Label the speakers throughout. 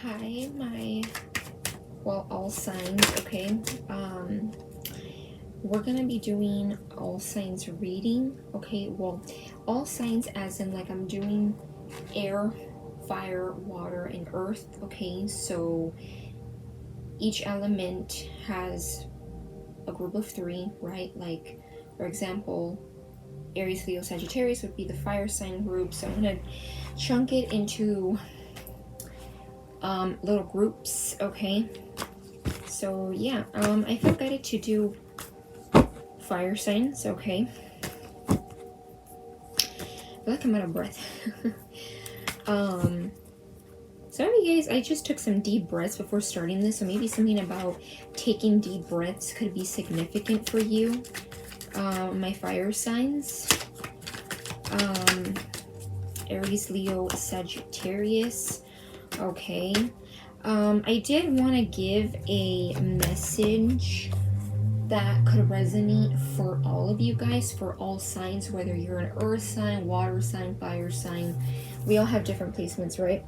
Speaker 1: Hi, all signs, okay? We're gonna be doing all signs reading, okay? Well, all signs as in like I'm doing air, fire, water, and earth, okay? So each element has a group of 3, right? Like, for example, Aries, Leo, Sagittarius would be the fire sign group. So I'm gonna chunk it into little groups, okay? So yeah, I feel guided to do fire signs, okay? I feel like I'm out of breath. Some of you guys, I just took some deep breaths before starting this, so maybe something about taking deep breaths could be significant for you. My fire signs, Aries, Leo, Sagittarius, okay. I did want to give a message that could resonate for all of you guys, for all signs, whether you're an earth sign, water sign, fire sign. We all have different placements, right,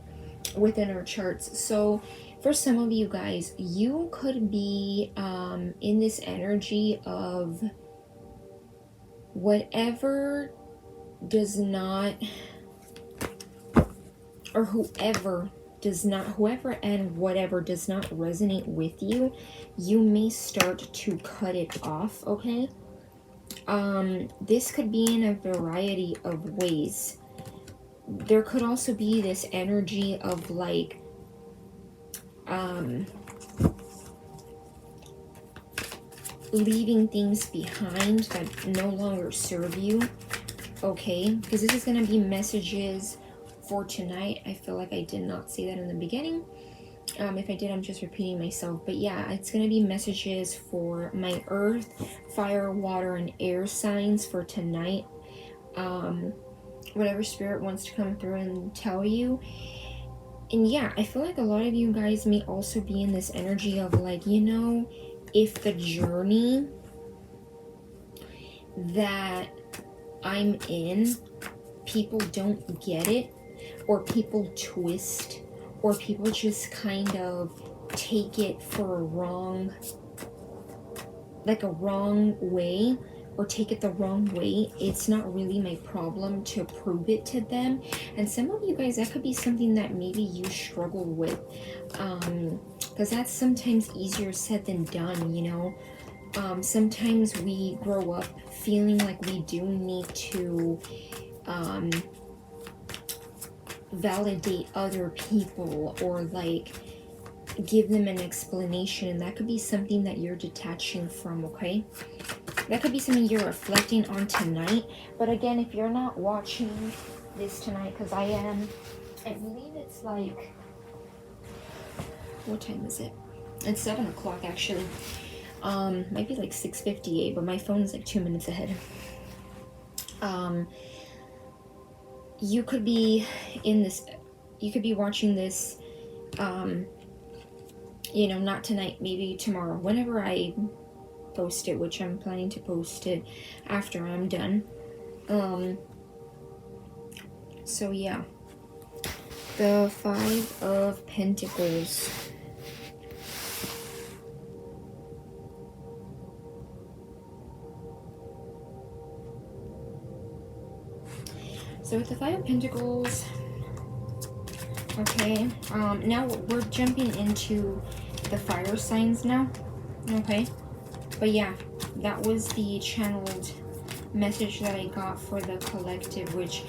Speaker 1: within our charts. So for some of you guys, you could be in this energy of whatever does not, or whoever and whatever does not resonate with you, you may start to cut it off, okay? This could be in a variety of ways. There could also be this energy of like, leaving things behind that no longer serve you, okay? Because this is going to be messages for tonight. I feel like I did not say that in the beginning. If I did, I'm just repeating myself. But yeah, it's going to be messages for my earth, fire, water, and air signs for tonight. Whatever spirit wants to come through and tell you. And yeah, I feel like a lot of you guys may also be in this energy of like, you know, if the journey that I'm in, people don't get it, or people twist, or people just kind of take it for a wrong way, or take it the wrong way, it's not really my problem to prove it to them. And some of you guys, that could be something that maybe you struggle with, because that's sometimes easier said than done, you know. Sometimes we grow up feeling like we do need to validate other people, or like give them an explanation, and that could be something that you're detaching from, okay? That could be something you're reflecting on tonight. But again, if you're not watching this tonight, because I believe it's like, what time is it? It's 7 o'clock actually. Might be like 6:58, but my phone is like 2 minutes ahead. You could be in this, you could be watching this, you know, not tonight, maybe tomorrow, whenever I post it, which I'm planning to post it after I'm done. So yeah, the 5 of Pentacles. So with the 5 of Pentacles, okay, now we're jumping into the fire signs now, okay? But yeah, that was the channeled message that I got for the collective, which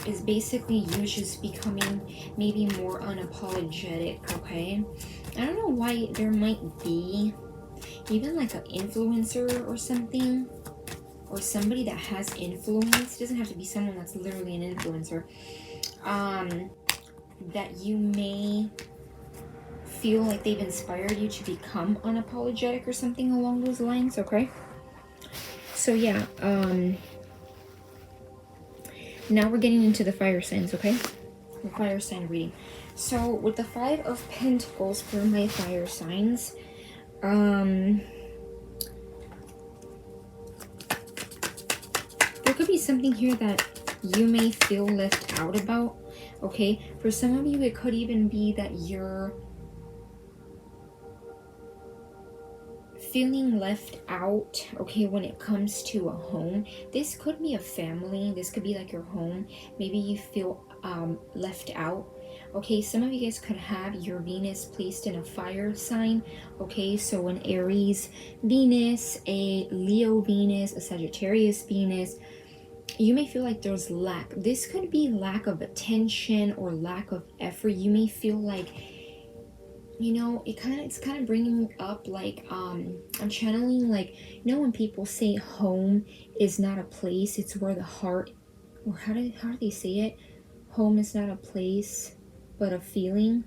Speaker 1: is basically you just becoming maybe more unapologetic, okay? I don't know why there might be even like an influencer or something, or somebody that has influence. It doesn't have to be someone that's literally an influencer, that you may feel like they've inspired you to become unapologetic or something along those lines, okay? So yeah, now we're getting into the fire signs, okay? The fire sign reading. So with the 5 of Pentacles for my fire signs, there could be something here that you may feel left out about. Okay, for some of you, it could even be that you're feeling left out, okay, when it comes to a home. This could be a family, this could be like your home. Maybe you feel left out. Okay, some of you guys could have your Venus placed in a fire sign. Okay, so an Aries Venus, a Leo Venus, a Sagittarius Venus. You may feel like there's lack. This could be lack of attention or lack of effort. You may feel like, you know, it's kind of bringing up like I'm channeling, like, you know, when people say home is not a place, it's where the heart, or how do they say it? Home is not a place but a feeling.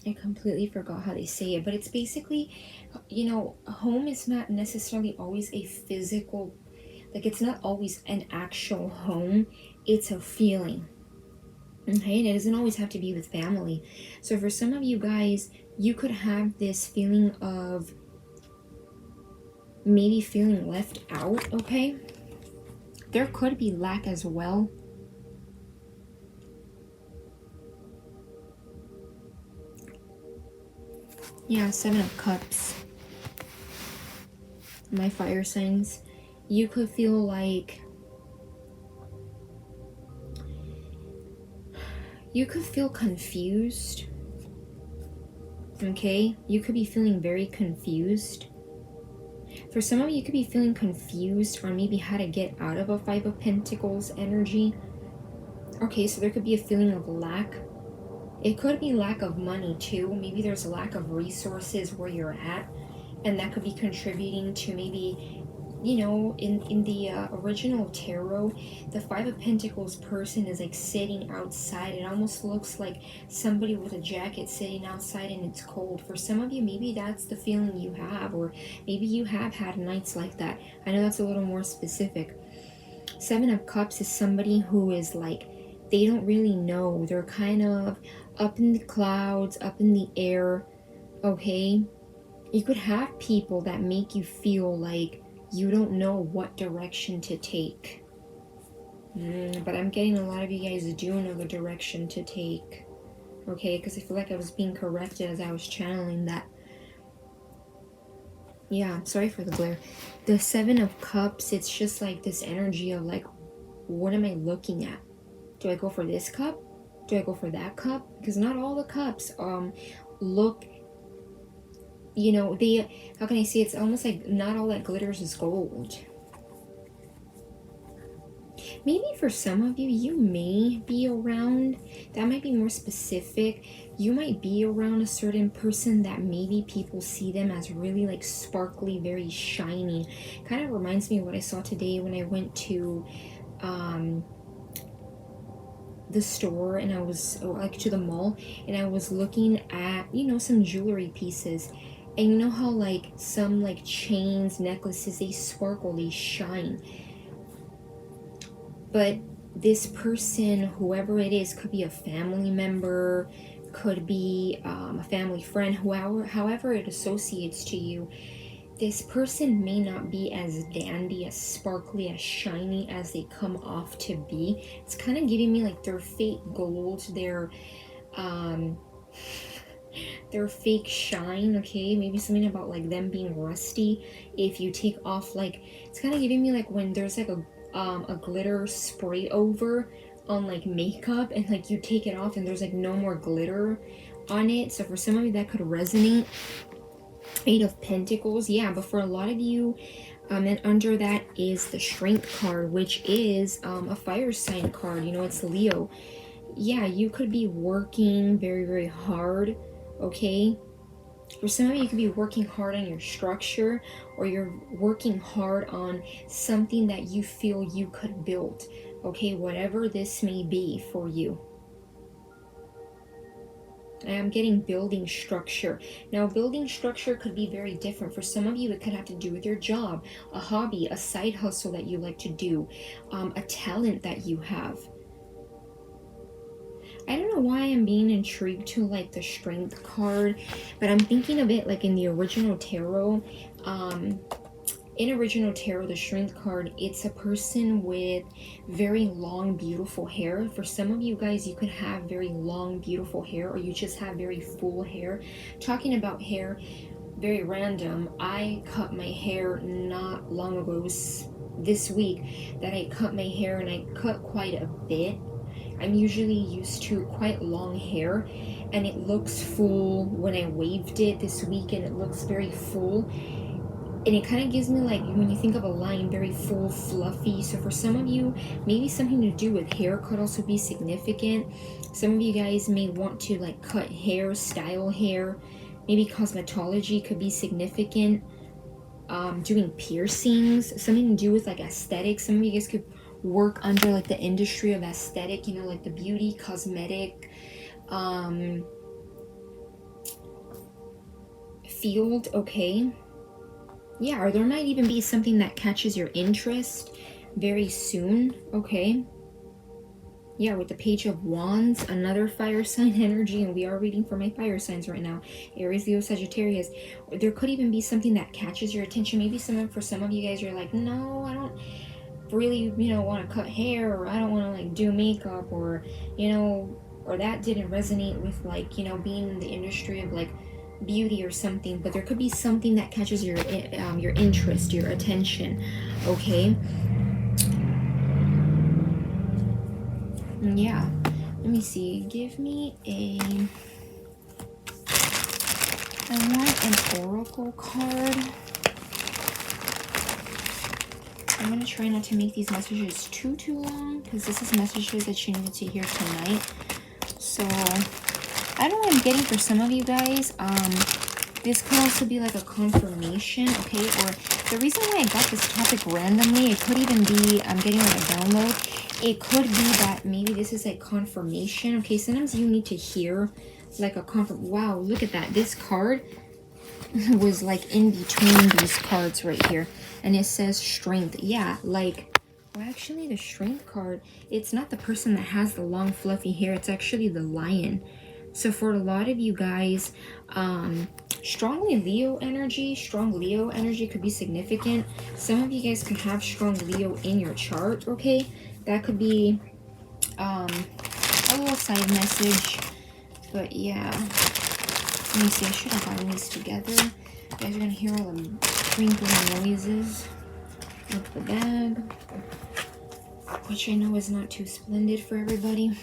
Speaker 1: I completely forgot how they say it, but it's basically, you know, home is not necessarily always a physical, like, it's not always an actual home, it's a feeling. Okay, and it doesn't always have to be with family. So for some of you guys, you could have this feeling of maybe feeling left out, okay? There could be lack as well. Yeah, 7 of Cups. My fire signs. You could feel like you could feel confused. Okay? You could be feeling very confused. For some of you, you could be feeling confused on maybe how to get out of a 5 of Pentacles energy. Okay, so there could be a feeling of lack. It could be lack of money too. Maybe there's a lack of resources where you're at, and that could be contributing to maybe, you know, in the original tarot, the 5 of Pentacles person is like sitting outside. It almost looks like somebody with a jacket sitting outside and it's cold. For some of you, maybe that's the feeling you have, or maybe you have had nights like that. I know that's a little more specific. 7 of Cups is somebody who is like, they don't really know. They're kind of up in the clouds, up in the air, okay? You could have people that make you feel like you don't know what direction to take. But I'm getting a lot of you guys do know the direction to take, okay? Because I feel like I was being corrected as I was channeling that. Yeah, sorry for the glare. The 7 of Cups, it's just like this energy of like, what am I looking at? Do I go for this cup? Do I go for that cup? Because not all the cups look, you know, they, how can I say, it's almost like not all that glitters is gold. Maybe for some of you, you may be around, that might be more specific, you might be around a certain person that maybe people see them as really like sparkly, very shiny. Kind of reminds me of what I saw today when I went to the store, and I was like to the mall, and I was looking at, you know, some jewelry pieces, and you know how like some like chains, necklaces, they sparkle, they shine. But this person, whoever it is, could be a family member, could be a family friend, however it associates to you. This person may not be as dandy, as sparkly, as shiny as they come off to be. It's kind of giving me like their fake gold, their fake shine, okay? Maybe something about like them being rusty. If you take off, like, it's kind of giving me like when there's like a glitter spray over on like makeup, and like you take it off and there's like no more glitter on it. So for some of you that could resonate. 8 of Pentacles, yeah, but for a lot of you, and under that is the Strength card, which is a fire sign card. You know, it's Leo. Yeah, you could be working very, very hard, okay? For some of you, you could be working hard on your structure, or you're working hard on something that you feel you could build, okay? Whatever this may be for you. I am getting building structure. Now, building structure could be very different. For some of you, it could have to do with your job, a hobby, a side hustle that you like to do, a talent that you have. I don't know why I'm being intrigued to like the Strength card, but I'm thinking of it like in the original tarot. in original tarot, the strength card, it's a person with very long, beautiful hair. For some of you guys, you could have very long, beautiful hair, or you just have very full hair. Talking about hair, very random, I cut my hair not long ago. It was this week that I cut my hair, and I cut quite a bit. I'm usually used to quite long hair, and it looks full when I waved it this week, and it looks very full, and it kind of gives me, like, when you think of a line, very full, fluffy. So for some of you, maybe something to do with hair could also be significant. Some of you guys may want to like cut hair, style hair. Maybe cosmetology could be significant. Doing piercings, something to do with like aesthetics. Some of you guys could work under like the industry of aesthetic, you know, like the beauty, cosmetic field. Okay, yeah, or there might even be something that catches your interest very soon. Okay, yeah, with the Page of Wands, another fire sign energy, and we are reading for my fire signs right now, Aries, Leo, Sagittarius. There could even be something that catches your attention. Maybe for some of you guys, you're like, no, I don't really, you know, want to cut hair, or I don't want to like do makeup, or, you know, or that didn't resonate with, like, you know, being in the industry of like beauty or something. But there could be something that catches your interest, your attention. Okay, yeah, let me see, give me I want an oracle card. I'm going to try not to make these messages too long, because this is messages that you needed to hear tonight. So I don't know what I'm getting for some of you guys. This could also be like a confirmation, okay? Or the reason why I got this topic randomly, it could even be I'm getting like a download. It could be that maybe this is like confirmation. Okay, sometimes you need to hear like a wow, look at that. This card was like in between these cards right here, and it says strength. Yeah, like, well, actually the strength card, it's not the person that has the long fluffy hair, it's actually the lion. So for a lot of you guys, strong Leo energy could be significant. Some of you guys could have strong Leo in your chart. Okay, that could be a little side message. But yeah, let me see, I should have gotten these together. You guys are gonna hear all the crinkling noises of the bag, which I know is not too splendid for everybody.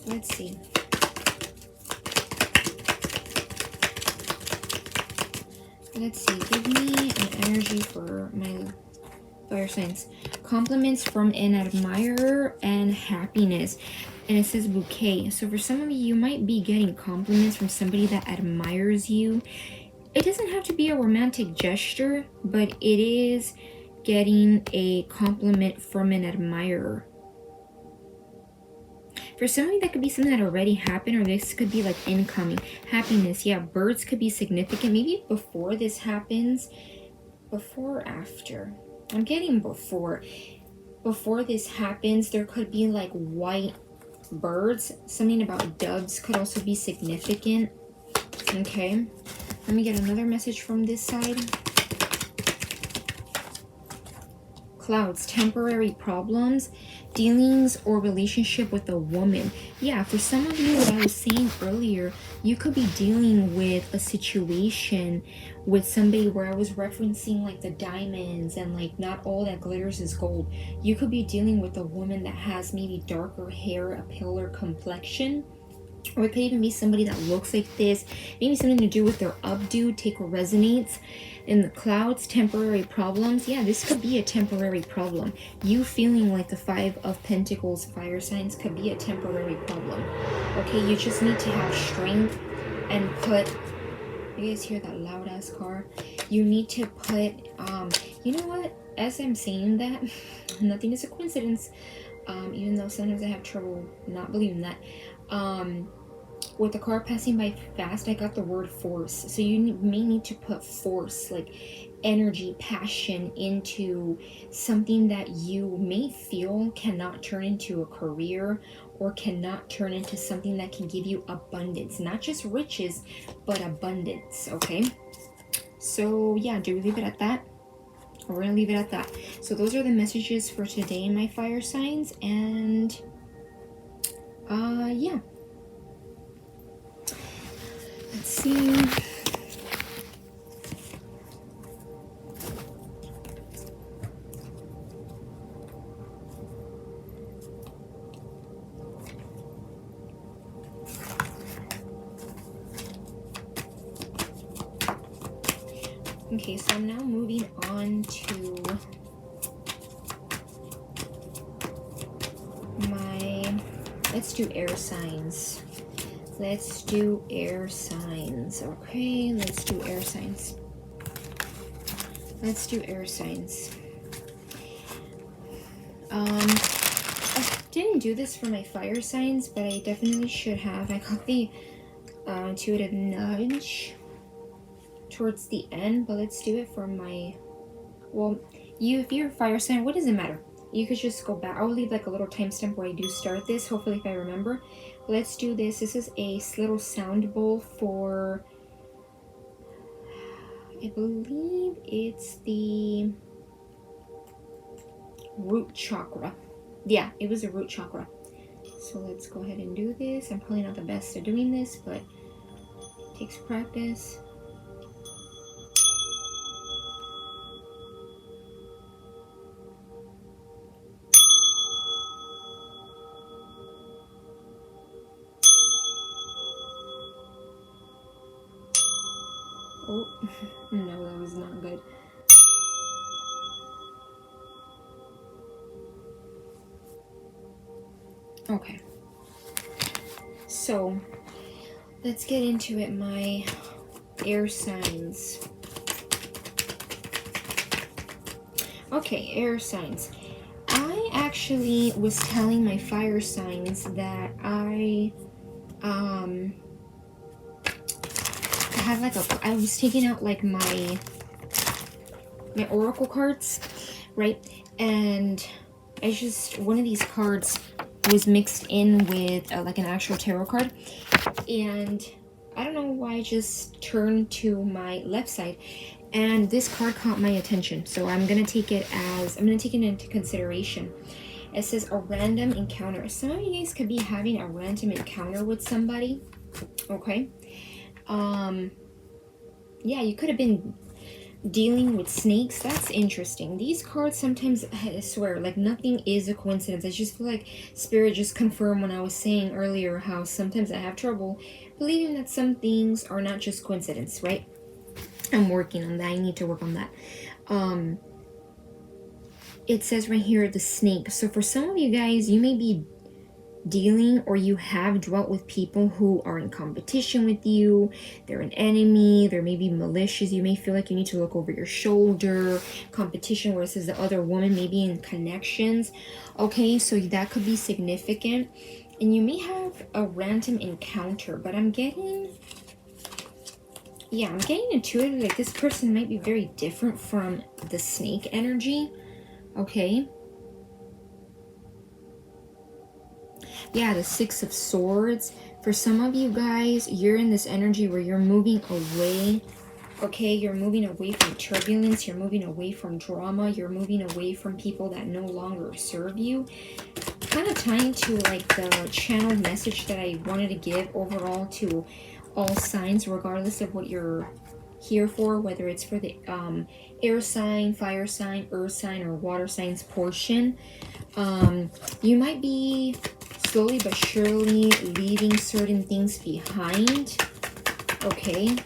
Speaker 1: Let's see. Give me an energy for my fire signs. Compliments from an admirer and happiness. And it says bouquet. So for some of you, you might be getting compliments from somebody that admires you. It doesn't have to be a romantic gesture, but it is getting a compliment from an admirer. For some of you, that could be something that already happened, or this could be like incoming. Happiness, yeah, birds could be significant. Maybe before this happens, before or after. I'm getting before. Before this happens, there could be like white birds. Something about doves could also be significant. Okay, let me get another message from this side. Clouds, temporary problems, dealings or relationship with a woman. Yeah, for some of you, what I was saying earlier, you could be dealing with a situation with somebody where I was referencing like the diamonds and like not all that glitters is gold. You could be dealing with a woman that has maybe darker hair, a paler complexion. Or it could even be somebody that looks like this. Maybe something to do with their updo, take or resonates. In the clouds, temporary problems. Yeah, this could be a temporary problem. You feeling like the Five of Pentacles fire signs could be a temporary problem. Okay, you just need to have strength and put... You guys hear that loud ass car? You need to put... you know what? As I'm saying that, nothing is a coincidence. Even though sometimes I have trouble not believing that. With the car passing by fast, I got the word force. So you may need to put force, like energy, passion into something that you may feel cannot turn into a career or cannot turn into something that can give you abundance. Not just riches, but abundance, okay? So yeah, do we leave it at that? We're gonna leave it at that. So those are the messages for today, my fire signs, and yeah. Let's see. Okay, so I'm now moving on to my, let's do air signs. Let's do air signs. Okay, let's do air signs. Let's do air signs. I didn't do this for my fire signs, but I definitely should have. I got the intuitive nudge towards the end, but let's do it for my, well, if you're a fire sign, what does it matter? You could just go back. I'll leave like a little timestamp where I do start this, hopefully if I remember. Let's do this. This is a little sound bowl for, I believe it's the root chakra. Yeah, it was a root chakra. So let's go ahead and do this. I'm probably not the best at doing this, but it takes practice. Oh, no, that was not good. Okay. So, let's get into it, my air signs. Okay, air signs. I actually was telling my fire signs that I had like I was taking out like my oracle cards, right? And I just, one of these cards was mixed in with like an actual tarot card, and I don't know why I just turned to my left side, and this card caught my attention, so I'm gonna take it into consideration. It says a random encounter. Some of you guys could be having a random encounter with somebody. Okay. Yeah, you could have been dealing with snakes. That's interesting. These cards sometimes, I swear, like nothing is a coincidence. I just feel like Spirit just confirmed when I was saying earlier how sometimes I have trouble believing that some things are not just coincidence, right? I'm working on that. I need to work on that. It says right here, the snake. So for some of you guys, you may be dealing, or you have dwelt with people who are in competition with you. They're an enemy. They're maybe malicious. You may feel like you need to look over your shoulder. Competition where it says the other woman, maybe in connections. Okay, so that could be significant. And you may have a random encounter, but I'm getting intuitive, like this person might be very different from the snake energy. Okay. Yeah, the Six of Swords. For some of you guys, you're in this energy where you're moving away. Okay, you're moving away from turbulence. You're moving away from drama. You're moving away from people that no longer serve you. Kind of tying to like the channeled message that I wanted to give overall to all signs, regardless of what you're here for, whether it's for the air sign, fire sign, earth sign, or water signs portion. You might be slowly but surely leaving certain things behind. Okay,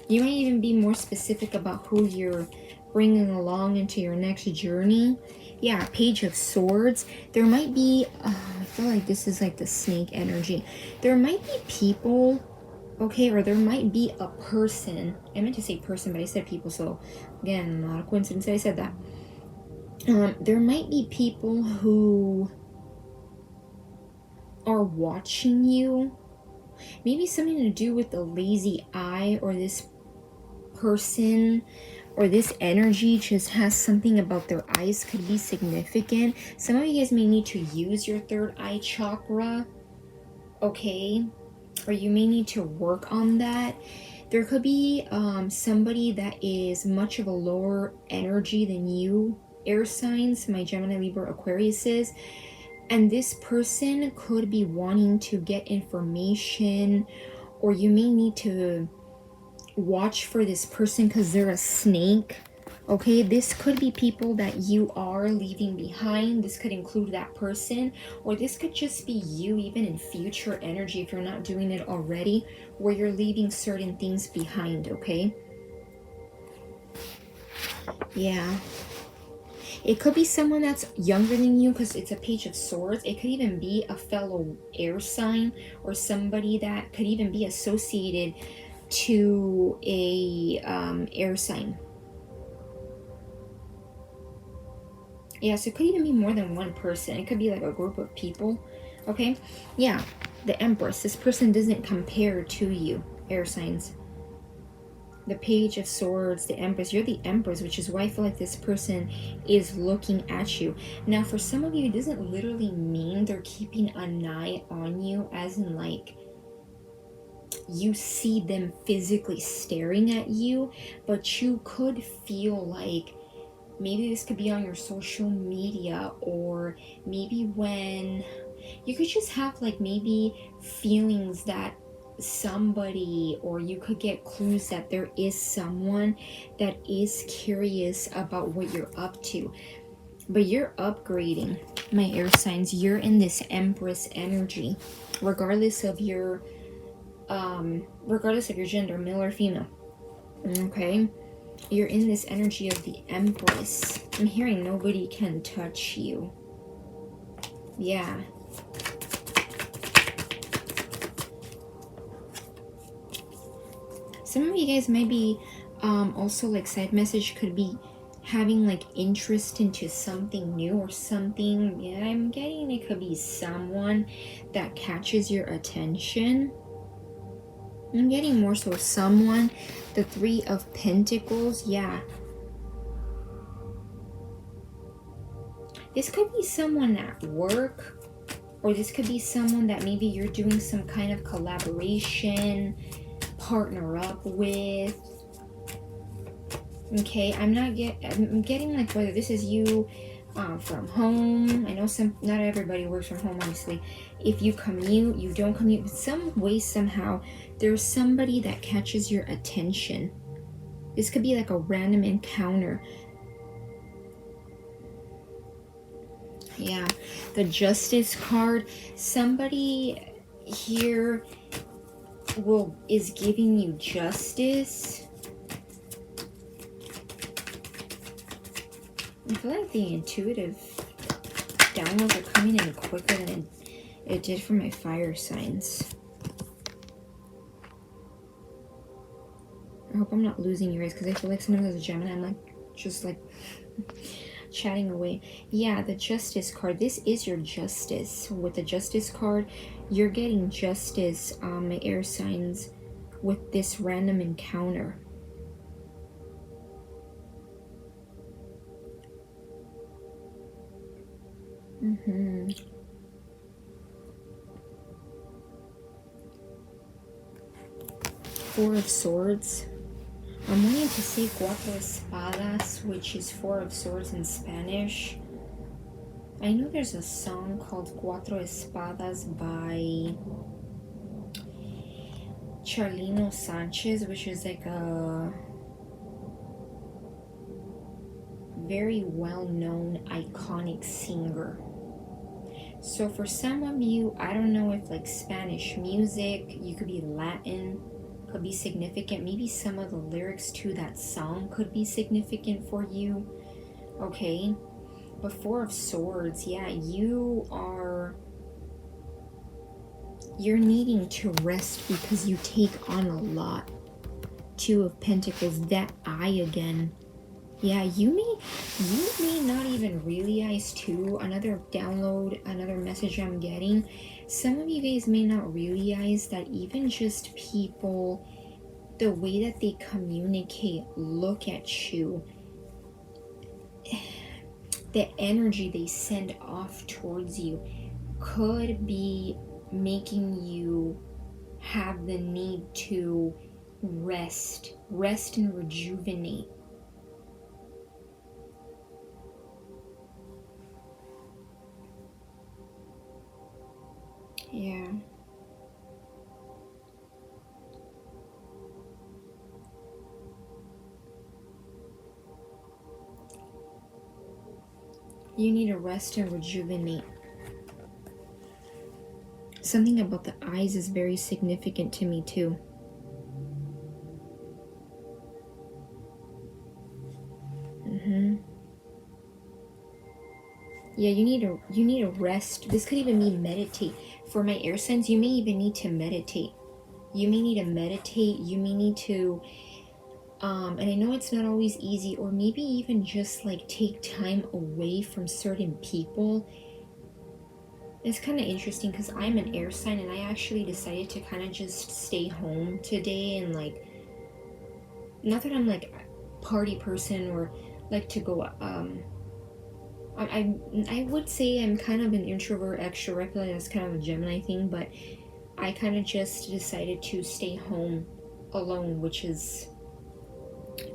Speaker 1: you might even be more specific about who you're bringing along into your next journey. Yeah, Page of Swords. There might be I feel like this is like the snake energy. There might be people, okay, or there might be a person. I meant to say person, but I said people, so again, not a coincidence that I said that. There might be people who are watching you. Maybe something to do with the lazy eye, or this person or this energy just has something about their eyes, could be significant. Some of you guys may need to use your third eye chakra, okay? Or you may need to work on that. There could be somebody that is much of a lower energy than you, air signs, my Gemini, Libra, Aquarius is. And this person could be wanting to get information, or you may need to watch for this person because they're a snake. Okay, this could be people that you are leaving behind. This could include that person, or this could just be you even in future energy if you're not doing it already, where you're leaving certain things behind, okay? Yeah. It could be someone that's younger than you because it's a Page of Swords. It could even be a fellow air sign, or somebody that could even be associated to a air sign. Yeah, so it could even be more than one person. It could be like a group of people. Okay? Yeah, the Empress. This person doesn't compare to you, air signs. The Page of Swords, the Empress. You're the Empress, which is why I feel like this person is looking at you. Now, for some of you, it doesn't literally mean they're keeping an eye on you, as in like you see them physically staring at you, but you could feel like maybe this could be on your social media, or maybe when you could just have like maybe feelings that somebody, or you could get clues that there is someone that is curious about what you're up to. But you're upgrading, my air signs. You're in this Empress energy, regardless of your gender, male or female. Okay, you're in this energy of the Empress. I'm hearing nobody can touch you. Yeah. Some of you guys might be also like side message could be having like interest into something new or something. Yeah, I'm getting it could be someone that catches your attention. I'm getting more so someone. The Three of Pentacles. Yeah. This could be someone at work, or this could be someone that maybe you're doing some kind of collaboration, partner up with. Okay, I'm getting like whether this is you from home. I know not everybody works from home, honestly. If you commute, you don't commute, but some way, somehow, there's somebody that catches your attention. This could be like a random encounter. Yeah, the Justice card. Somebody here is giving you justice. I feel like the intuitive downloads are coming in quicker than it did for my fire signs. I hope I'm not losing you guys, because I feel like sometimes as a Gemini, I'm like just like chatting away. Yeah, the Justice card. This is your justice. With the Justice card, you're getting justice, my air signs, with this random encounter. Four of Swords. I'm wanting to say Cuatro Espadas, which is Four of Swords in Spanish. I know there's a song called Cuatro Espadas by Charlino Sanchez, which is like a very well-known, iconic singer. So for some of you, I don't know if like Spanish music, you could be Latin, could be significant. Maybe some of the lyrics to that song could be significant for you. Okay, but Four of Swords, yeah, you're needing to rest because you take on a lot. Two of Pentacles, that eye again. Yeah, you may not even realize too, another download, another message I'm getting. Some of you guys may not realize that even just people, the way that they communicate, look at you, the energy they send off towards you could be making you have the need to rest and rejuvenate. Yeah. You need to rest and rejuvenate. Something about the eyes is very significant to me too. Yeah, you need to rest. This could even mean meditate. For my air signs, you may even need to meditate. You may need to meditate. You may need to and I know it's not always easy, or maybe even just like take time away from certain people. It's kind of interesting because I'm an air sign, and I actually decided to kind of just stay home today, and like, not that I'm like a party person or like to go I would say I'm kind of an introvert extrovert. That's kind of a Gemini thing, but I kind of just decided to stay home alone, which is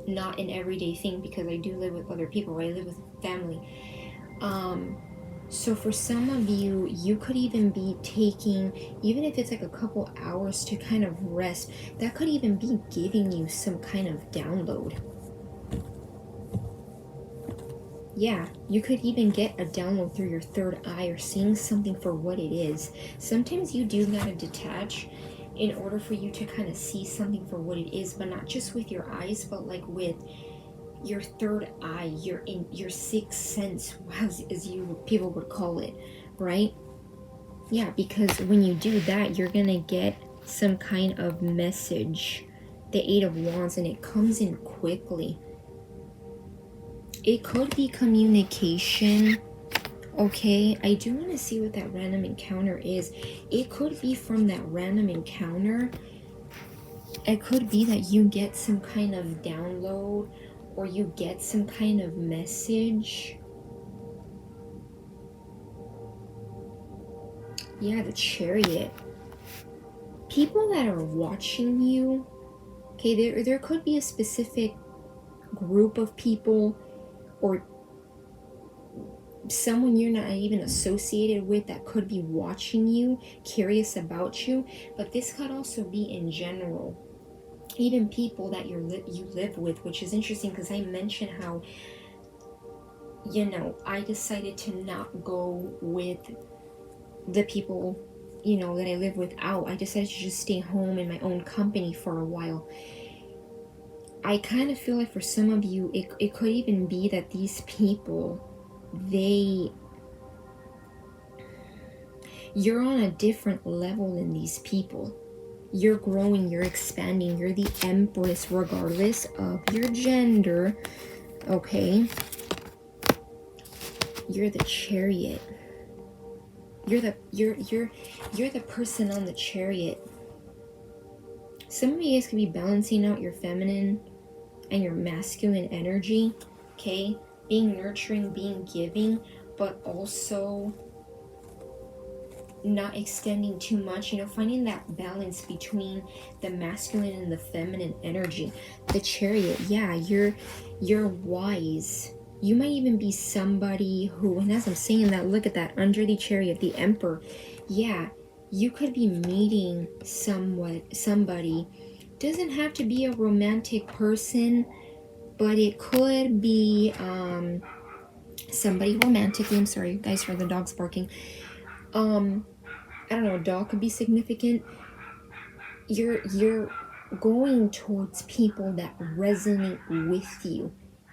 Speaker 1: not an everyday thing because I do live with other people, right? I live with family. So for some of you, you could even be taking, even if it's like a couple hours to kind of rest, that could even be giving you some kind of download. Yeah, you could even get a download through your third eye or seeing something for what it is. Sometimes you do gotta detach in order for you to kind of see something for what it is, but not just with your eyes, but like with your third eye, your sixth sense, as you people would call it, right? Yeah, because when you do that, you're gonna get some kind of message, the Eight of Wands, and it comes in quickly. It could be communication. Okay, I do want to see what that random encounter is. It could be from that random encounter. It could be that you get some kind of download, or you get some kind of message. Yeah, the Chariot. People that are watching you. Okay, there could be a specific group of people, or someone you're not even associated with that could be watching you, curious about you. But this could also be in general, even people that you live with, which is interesting because I mentioned how, you know, I decided to not go with the people, you know, that I live with out. I decided to just stay home in my own company for a while. I kind of feel like for some of you, it could even be that these people, you're on a different level than these people. You're growing, you're expanding, you're the Empress regardless of your gender, okay? You're the Chariot. You're the person on the Chariot. Some of you guys could be balancing out your feminine and your masculine energy, okay? Being nurturing, being giving, but also not extending too much, you know, finding that balance between the masculine and the feminine energy. The Chariot, yeah, you're wise. You might even be somebody who, and as I'm saying that, look at that, under the Chariot, the Emperor. Yeah, you could be meeting somebody. Doesn't have to be a romantic person, but it could be somebody romantically. I'm sorry, guys, for the dogs barking. I don't know, a dog could be significant. You're going towards people that resonate with you,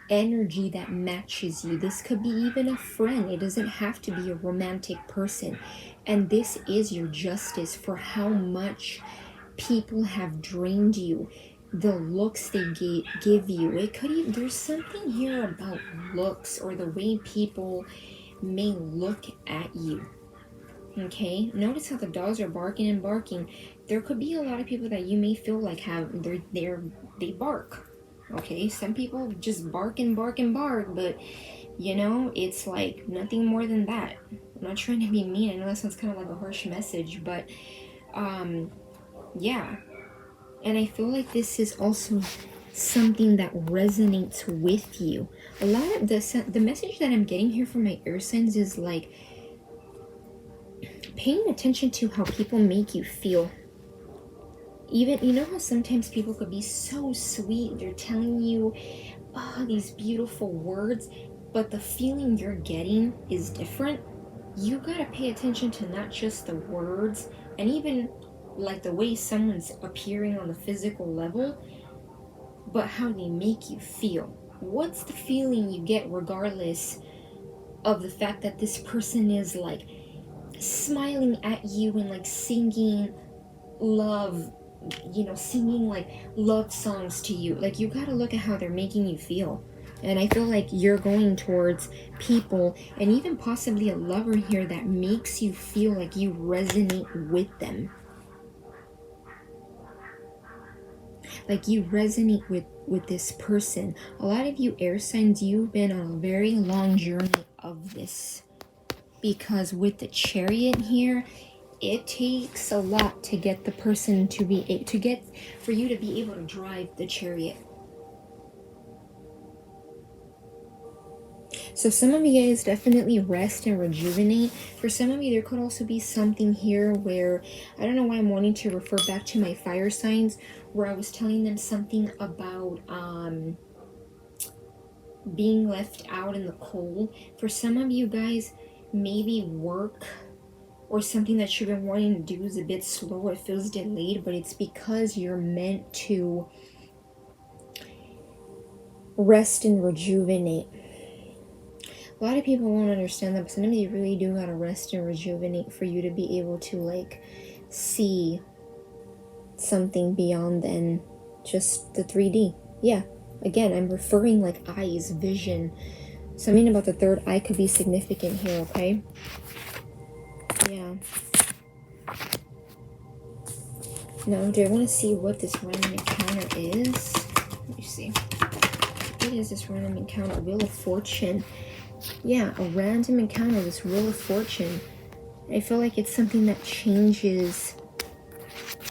Speaker 1: energy that matches you. This could be even a friend. It doesn't have to be a romantic person. And this is your justice for how much people have drained you, the looks they give you. It could even, there's something here about looks, or the way people may look at you. Okay, notice how the dogs are barking and barking. There could be a lot of people that you may feel like they bark. Okay, some people just bark and bark and bark, but you know, it's like nothing more than that. I'm not trying to be mean. I know that sounds kind of like a harsh message, but yeah, And I feel like this is also something that resonates with you. A lot of the message that I'm getting here from my air signs is like paying attention to how people make you feel. Even, you know how sometimes people could be so sweet, they're telling you these beautiful words, but the feeling you're getting is different. You gotta pay attention to not just the words, and even like the way someone's appearing on the physical level, but how they make you feel. What's the feeling you get regardless of the fact that this person is like smiling at you and like singing love, singing like love songs to you? Like, you gotta look at how they're making you feel. And I feel like you're going towards people, and even possibly a lover here, that makes you feel like you resonate with them. Like you resonate with this person. A lot of you air signs, you've been on a very long journey of this. Because with the Chariot here, it takes a lot to get the person to be for you to be able to drive the Chariot. So some of you guys definitely rest and rejuvenate. For some of you, there could also be something here where, I don't know why I'm wanting to refer back to my fire signs, where I was telling them something about being left out in the cold. For some of you guys, maybe work or something that you've been wanting to do is a bit slow. It feels delayed, but it's because you're meant to rest and rejuvenate. A lot of people won't understand that, but sometimes you really do gotta rest and rejuvenate for you to be able to like see something beyond than just the 3D. Yeah, again, I'm referring like eyes, vision. Something about the third eye could be significant here, okay? Yeah. Now, do I want to see what this random encounter is? Let me see. What is this random encounter? Wheel of Fortune. Yeah, a random encounter, this Wheel of Fortune. I feel like it's something that changes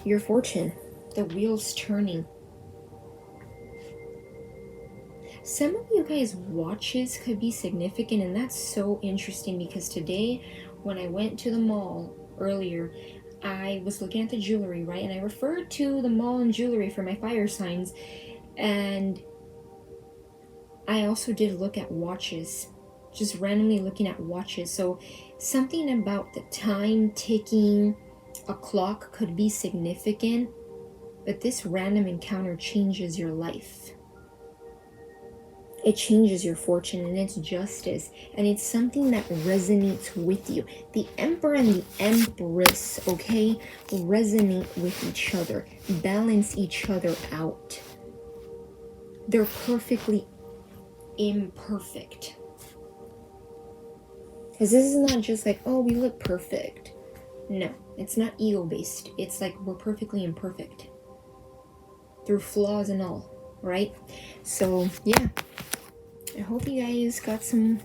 Speaker 1: your fortune. The wheel's turning. Some of you guys' watches could be significant, and that's so interesting because today when I went to the mall earlier, I was looking at the jewelry, right? And I referred to the mall and jewelry for my fire signs, and I also did look at watches, just randomly looking at watches. So something about the time ticking, a clock could be significant, but this random encounter changes your life. It changes your fortune, and it's justice, and it's something that resonates with you. The Emperor and the Empress, okay, resonate with each other, balance each other out. They're perfectly imperfect. Because this is not just like, oh, we look perfect. No, it's not ego-based. It's like we're perfectly imperfect. Through flaws and all, right? So, yeah. I hope you guys got some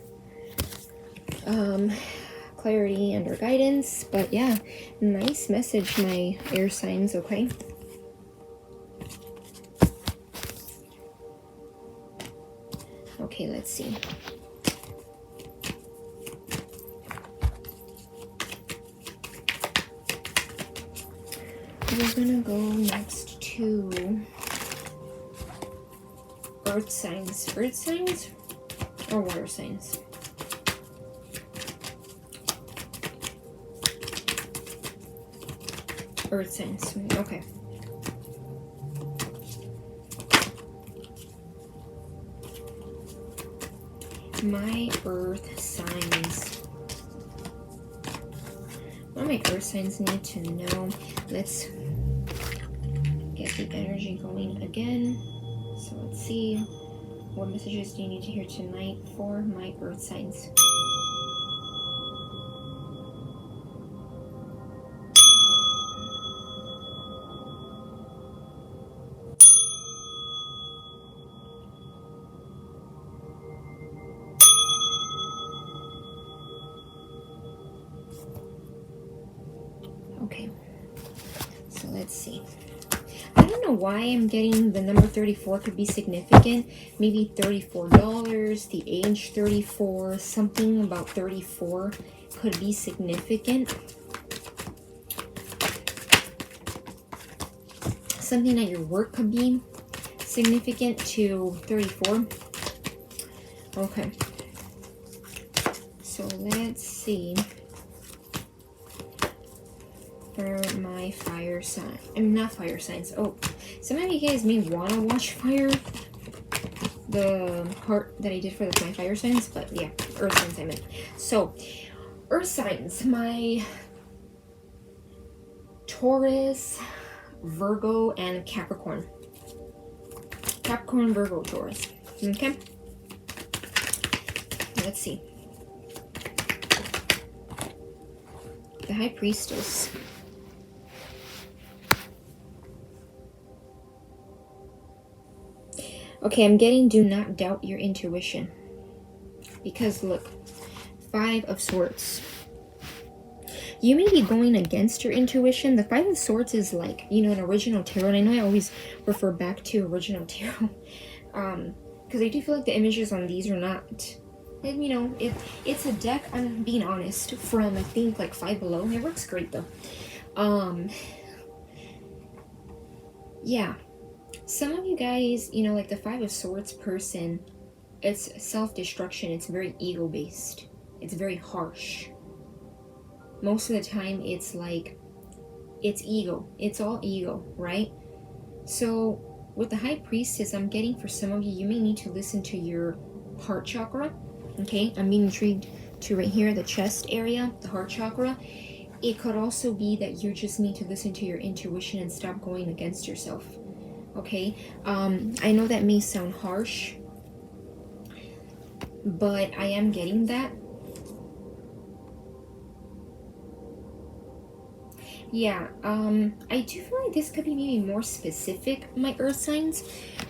Speaker 1: clarity and or guidance. But yeah, nice message, my air signs, okay? Okay, let's see. We're gonna go next to earth signs. Earth signs or water signs? Earth signs. Okay. My earth signs. What my earth signs need to know. Let's get the energy going again. So let's see. What messages do you need to hear tonight for my earth signs? Okay, so let's see. I don't know why I'm getting the number 34 could be significant. Maybe $34, the age 34, something about 34 could be significant. Something at your work could be significant to 34. Okay. So let's see. For my fire sign. I'm not fire signs. Oh, some of you guys may want to watch fire. The part that I did for my fire signs. But yeah, earth signs I meant. So, earth signs. My Taurus, Virgo, and Capricorn. Capricorn, Virgo, Taurus. Okay? Let's see. The High Priestess. Okay, I'm getting do not doubt your intuition. Because look, 5 of Swords. You may be going against your intuition. The 5 of Swords is like, you know, an original tarot. And I know I always refer back to original tarot. Because I do feel like the images on these are not... And, you know, it's a deck, I'm being honest, from, I think, like 5 Below. It works great, though. Yeah. Some of you guys, you know, like the 5 of Swords person, it's self-destruction. It's very ego-based. It's very harsh. Most of the time, it's like, it's ego. It's all ego, right? So, with the High Priestess, I'm getting for some of you, you may need to listen to your heart chakra. Okay, I'm being intrigued to right here, the chest area, the heart chakra. It could also be that you just need to listen to your intuition and stop going against yourself. Okay, I know that may sound harsh, but I am getting that. Yeah, I do feel like this could be maybe more specific, my earth signs,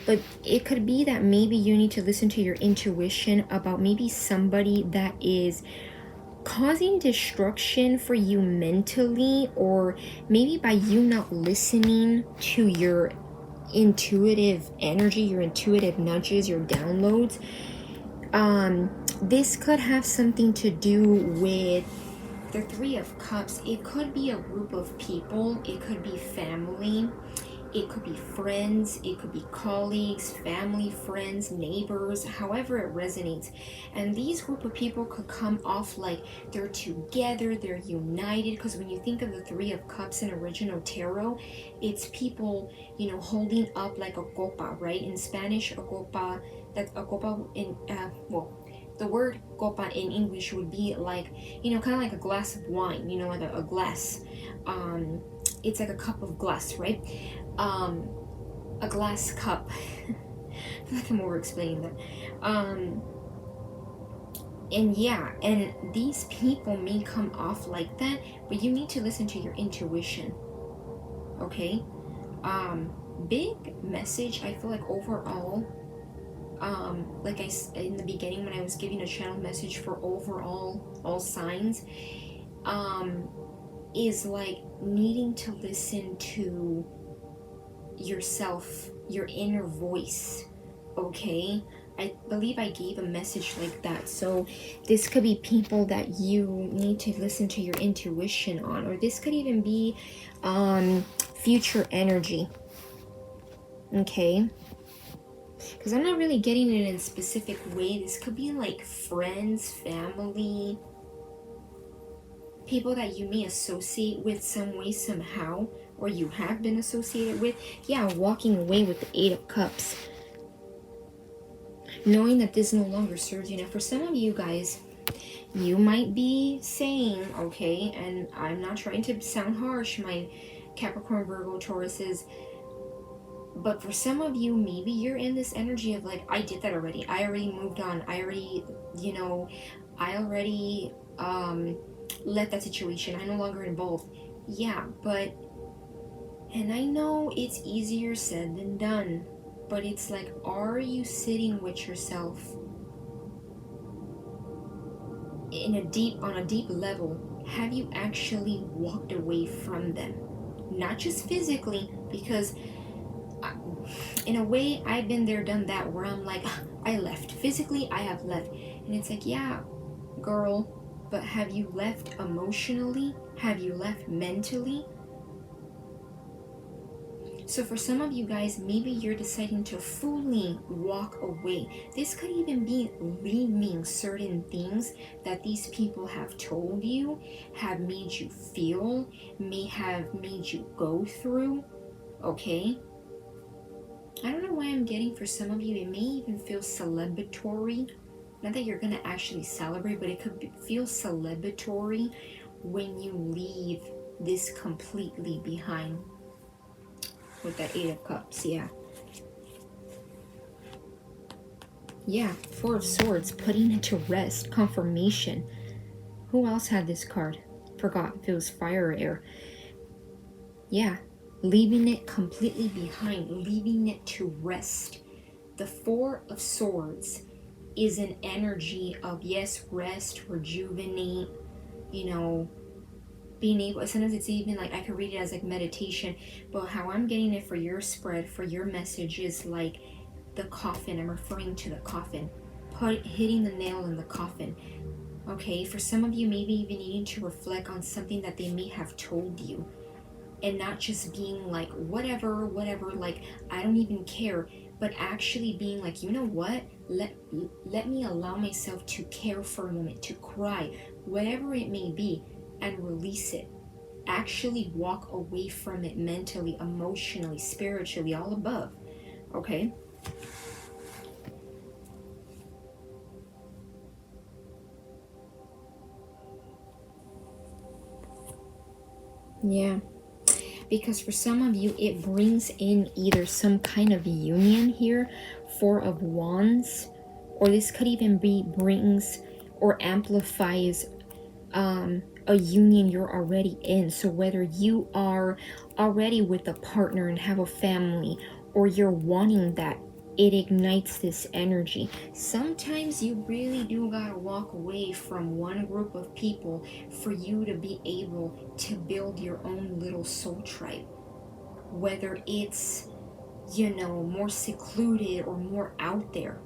Speaker 1: but it could be that maybe you need to listen to your intuition about maybe somebody that is causing destruction for you mentally, or maybe by you not listening to your intuitive energy, your intuitive nudges, your downloads. This could have something to do with the 3 of Cups. It could be a group of people. It could be family. It could be friends. It could be colleagues, family, friends, neighbors, however it resonates. And these group of people could come off like they're together, they're united. Because when you think of the 3 of Cups in original tarot, it's people, you know, holding up like a copa, right? In Spanish, a copa, that's a copa in, well, the word copa in English would be like, you know, kind of like a glass of wine, you know, like a glass. It's like a cup of glass, right? A glass cup. I feel like I'm over explaining that. And yeah, and these people may come off like that, but you need to listen to your intuition. Okay? Big message, I feel like overall, like in the beginning when I was giving a channel message for overall all signs, is like needing to listen to yourself, your inner voice. Okay, I believe I gave a message like that. So this could be people that you need to listen to your intuition on, or this could even be future energy. Okay, because I'm not really getting it in a specific way. This could be like friends, family, people that you may associate with some way, somehow, or you have been associated with. Yeah, walking away with the 8 of Cups. Knowing that this no longer serves you. Now, for some of you guys, you might be saying, okay, and I'm not trying to sound harsh, my Capricorn, Virgo, Tauruses, but for some of you, maybe you're in this energy of like, I did that already. I already moved on. I already, you know, I already let that situation. I'm no longer involved. Yeah, but, and I know it's easier said than done, but it's like, are you sitting with yourself on a deep level? Have you actually walked away from them? Not just physically, because in a way, I've been there, done that, where I'm like, I left. Physically, I have left. And it's like, yeah, girl, but have you left emotionally? Have you left mentally? So for some of you guys, maybe you're deciding to fully walk away. This could even be leaving certain things that these people have told you, have made you feel, may have made you go through, okay? I don't know why I'm getting, for some of you, it may even feel celebratory. Not that you're going to actually celebrate, but it could feel celebratory when you leave this completely behind. With that 8 of Cups, yeah. Yeah, 4 of Swords, putting it to rest, confirmation. Who else had this card? Forgot if it was fire or air. Yeah, leaving it completely behind, leaving it to rest. The 4 of Swords is an energy of, yes, rest, rejuvenate, you know, being able, sometimes it's even like, I could read it as like meditation, but how I'm getting it for your spread, for your message, is like the coffin. I'm referring to the coffin, hitting the nail in the coffin. Okay, for some of you, maybe even needing to reflect on something that they may have told you, and not just being like, whatever, like, I don't even care, but actually being like, you know what, let me allow myself to care for a moment, to cry, whatever it may be, and release it. Actually walk away from it mentally, emotionally, spiritually, all above. Okay? Yeah. Because for some of you, it brings in either some kind of union here, 4 of Wands, or this could even be brings or amplifies a union you're already in. So whether you are already with a partner and have a family, or you're wanting that, it ignites this energy. Sometimes you really do gotta walk away from one group of people for you to be able to build your own little soul tribe. Whether it's, you know, more secluded or more out there,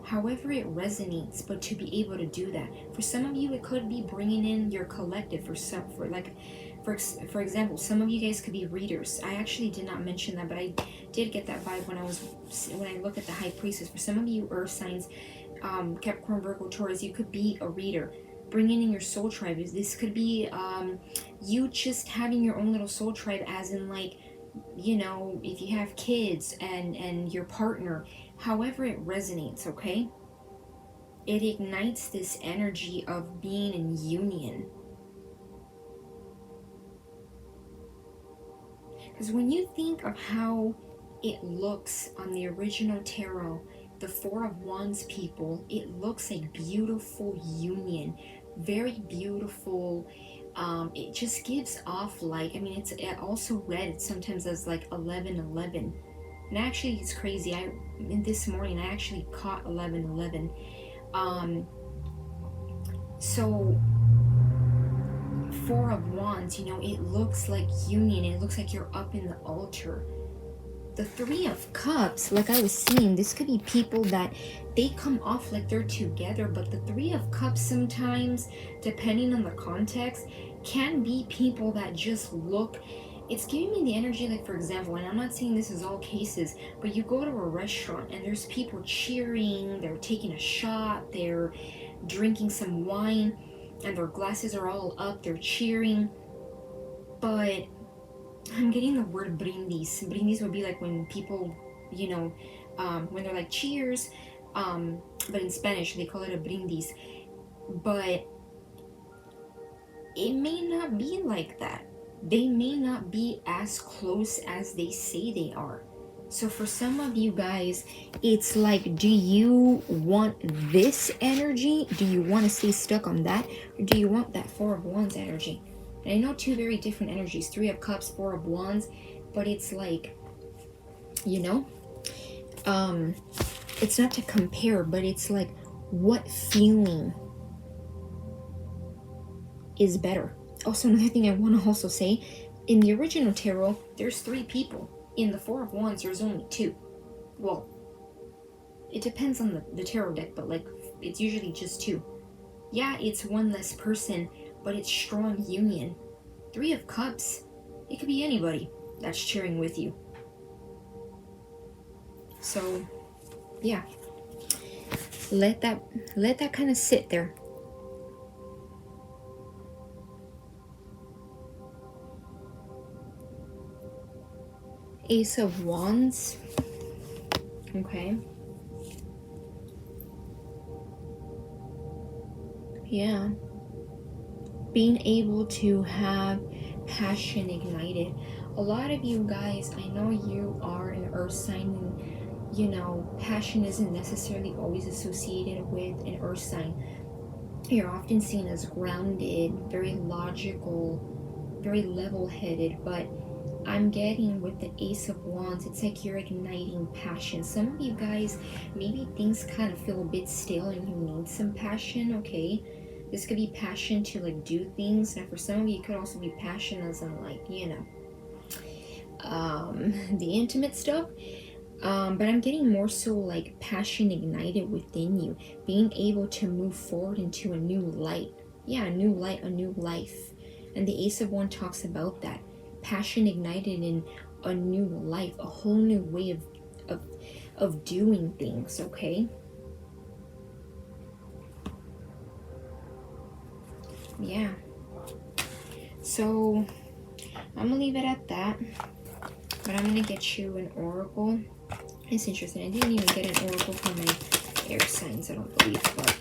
Speaker 1: however it resonates, but to be able to do that. For some of you, it could be bringing in your collective. For example, some of you guys could be readers. I actually did not mention that, but I did get that vibe when I look at the High Priestess. For some of you earth signs, Capricorn, Virgo, Taurus, you could be a reader. Bringing in your soul tribe. This could be you just having your own little soul tribe, as in like, you know, if you have kids and your partner, however it resonates, okay? It ignites this energy of being in union. Because when you think of how it looks on the original tarot, the 4 of Wands people, it looks like beautiful union, very beautiful. It just gives off like, I mean, it also read sometimes as like 1111. And actually, it's crazy. This morning I actually caught 1111. So 4 of Wands, you know, it looks like union. It looks like you're up in the altar. The 3 of Cups, like I was saying, this could be people that they come off like they're together, but the 3 of Cups sometimes, depending on the context, can be people that just look, it's giving me the energy, like, for example, and I'm not saying this is all cases, but you go to a restaurant and there's people cheering, they're taking a shot, they're drinking some wine, and their glasses are all up, they're cheering, but I'm getting the word brindis. Brindis would be like when people, you know, when they're like cheers, but in Spanish they call it a brindis. But it may not be like that. They may not be as close as they say they are. So for some of you guys, it's like, do you want this energy? Do you want to stay stuck on that? Or do you want that 4 of Wands energy? And I know 2 very different energies, 3 of Cups, 4 of Wands, but it's like, you know, it's not to compare, but it's like, what feeling is better? Also, another thing I want to also say, in the original tarot, there's 3 people. in the Four of Wands, there's only two. Well, it depends on the tarot deck, but like, it's usually just two. Yeah, it's one less person, but it's strong union. Three of Cups, it could be anybody that's cheering with you. So, yeah. Let that kind of sit there. Ace of Wands. Okay. Yeah. Being able to have passion ignited. A lot of you guys, I know you are an earth sign, and you know, passion isn't necessarily always associated with an earth sign. You're often seen as grounded, very logical, very level-headed, but I'm getting with the Ace of Wands, it's like you're igniting passion. Some of you guys, maybe things kind of feel a bit stale and you need some passion, okay? This could be passion to like do things, and for some of you, it could also be passion as in like, you know, the intimate stuff. But I'm getting more so like passion ignited within you, being able to move forward into a new light. Yeah, a new light, a new life. And the Ace of Wands talks about that. Passion ignited in a new life, a whole new way of doing things, okay? Yeah. So I'm gonna leave it at that. But I'm gonna get you an oracle. It's interesting. I didn't even get an oracle for my air signs, I don't believe, but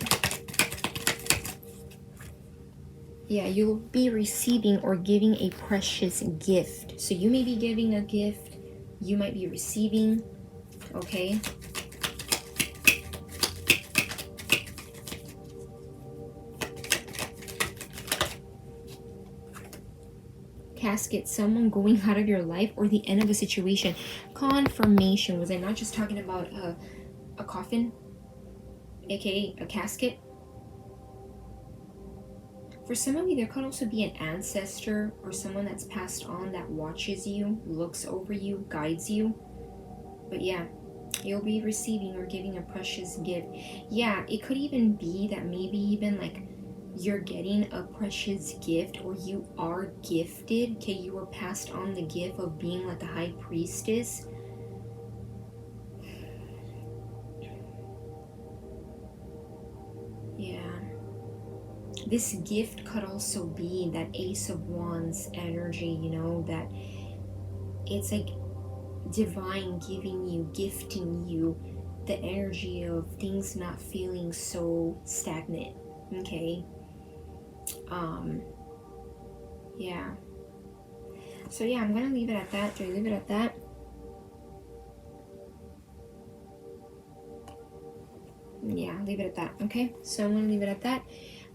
Speaker 1: yeah, you'll be receiving or giving a precious gift. So you may be giving a gift, you might be receiving, okay? Casket, someone going out of your life, or the end of a situation. Confirmation. Was I not just talking about a coffin, aka a casket? For some of you, there could also be an ancestor or someone that's passed on that watches you, looks over you, guides you. But yeah, you'll be receiving or giving a precious gift. Yeah, it could even be that maybe even like you're getting a precious gift, or you are gifted. Okay, you were passed on the gift of being like the high priestess. Yeah. This gift could also be that Ace of Wands energy, you know, that it's like divine giving you, gifting you the energy of things not feeling so stagnant, okay? Yeah. So yeah, I'm gonna leave it at that. Do I leave it at that? Yeah, leave it at that, okay? So I'm gonna leave it at that.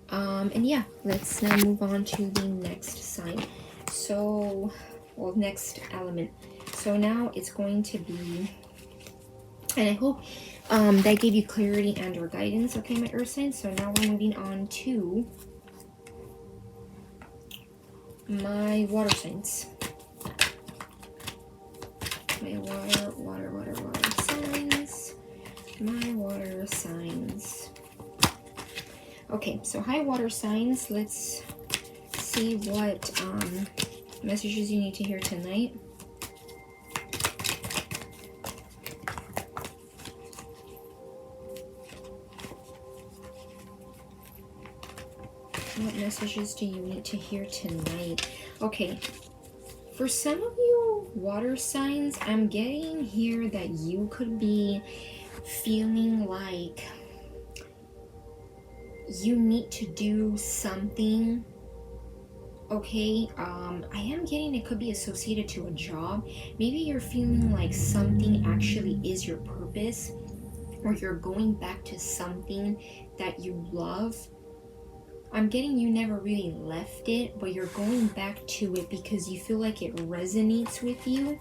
Speaker 1: And yeah, let's now move on to the next sign. So, well, next element. So now it's going to be, and I hope that gave you clarity and or guidance, okay, my earth signs. So now we're moving on to my water signs. My water signs. My water signs. Okay, so hi water signs. Let's see what messages you need to hear tonight. What messages do you need to hear tonight? Okay, for some of you water signs, I'm getting here that you could be feeling like you need to do something, okay? I am getting it could be associated to a job. Maybe you're feeling like something actually is your purpose, or you're going back to something that you love. I'm getting you never really left it, but you're going back to it because you feel like it resonates with you,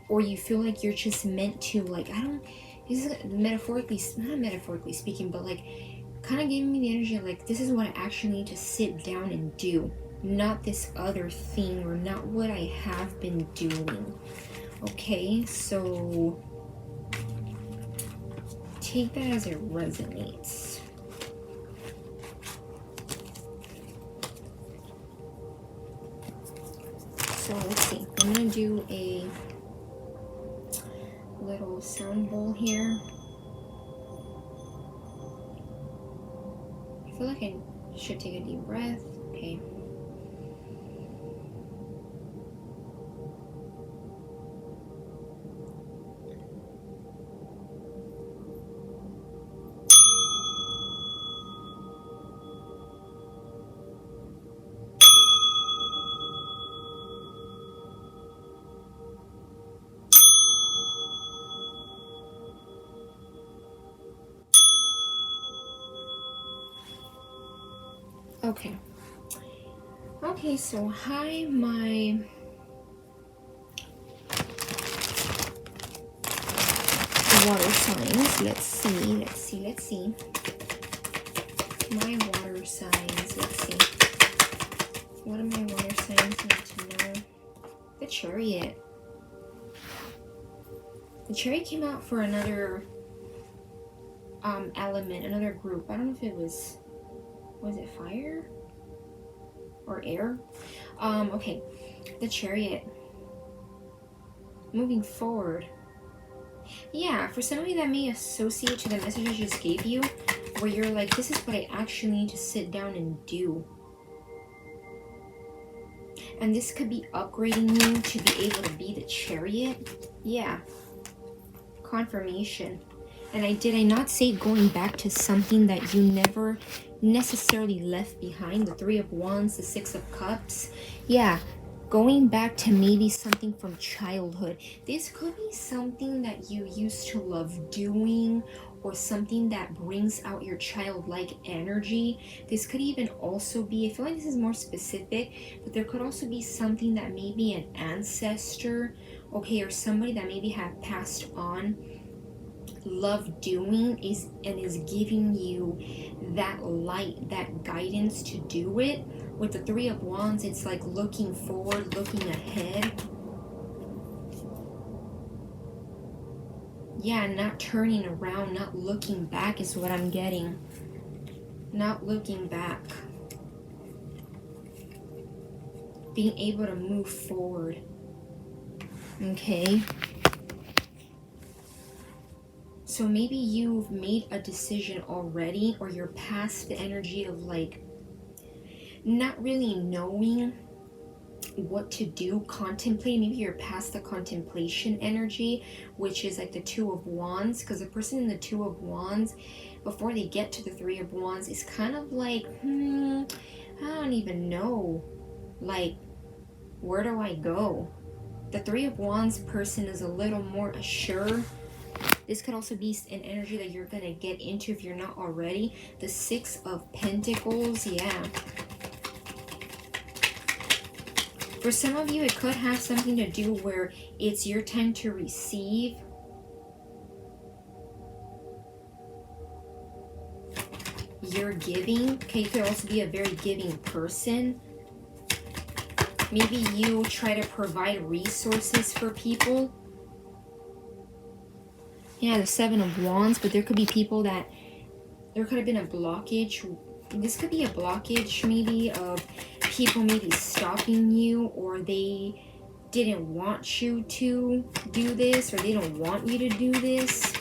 Speaker 1: or you feel like you're just meant to, like, I don't, this is metaphorically, not metaphorically speaking, but like kind of giving me the energy of like, this is what I actually need to sit down and do, not this other thing, or not what I have been doing, Okay, so take that as it resonates. So let's see. I'm gonna do a little sound bowl here. I feel like I should take a deep breath. Okay. Okay. Okay, so hi, my water signs. Let's see. My water signs. Let's see. What do my water signs need to know? The Chariot. The Chariot came out for another element, another group. I don't know if it was it fire or air? Okay. The Chariot. Moving forward. Yeah, for some of you that may associate to the message I just gave you, where you're like, this is what I actually need to sit down and do. And this could be upgrading you to be able to be the Chariot. Yeah. Confirmation. And did I not say going back to something that you never necessarily left behind? The Three of Wands, the Six of Cups. Yeah. Going back to maybe something from childhood. This could be something that you used to love doing, or something that brings out your childlike energy. This could even also be, I feel like this is more specific, but there could also be something that maybe an ancestor, okay, or somebody that maybe had passed on love doing is giving you that light, that guidance to do it. With the Three of Wands, it's like looking forward, looking ahead. Yeah, not turning around, not looking back is what I'm getting. Not looking back. Being able to move forward. Okay. So maybe you've made a decision already, or you're past the energy of like not really knowing what to do, contemplate. Maybe you're past the contemplation energy, which is like the Two of Wands, because the person in the Two of Wands, before they get to the Three of Wands, is kind of like, I don't even know, like, where do I go? The Three of Wands person is a little more assured. This could also be an energy that you're gonna get into if you're not already. The Six of Pentacles, yeah. For some of you, it could have something to do where it's your time to receive. You're giving. Okay, you could also be a very giving person. Maybe you try to provide resources for people. Yeah, the Seven of Wands, but there could be people that, there could have been a blockage. This could be a blockage maybe of people maybe stopping you, or they didn't want you to do this, or they don't want you to do this.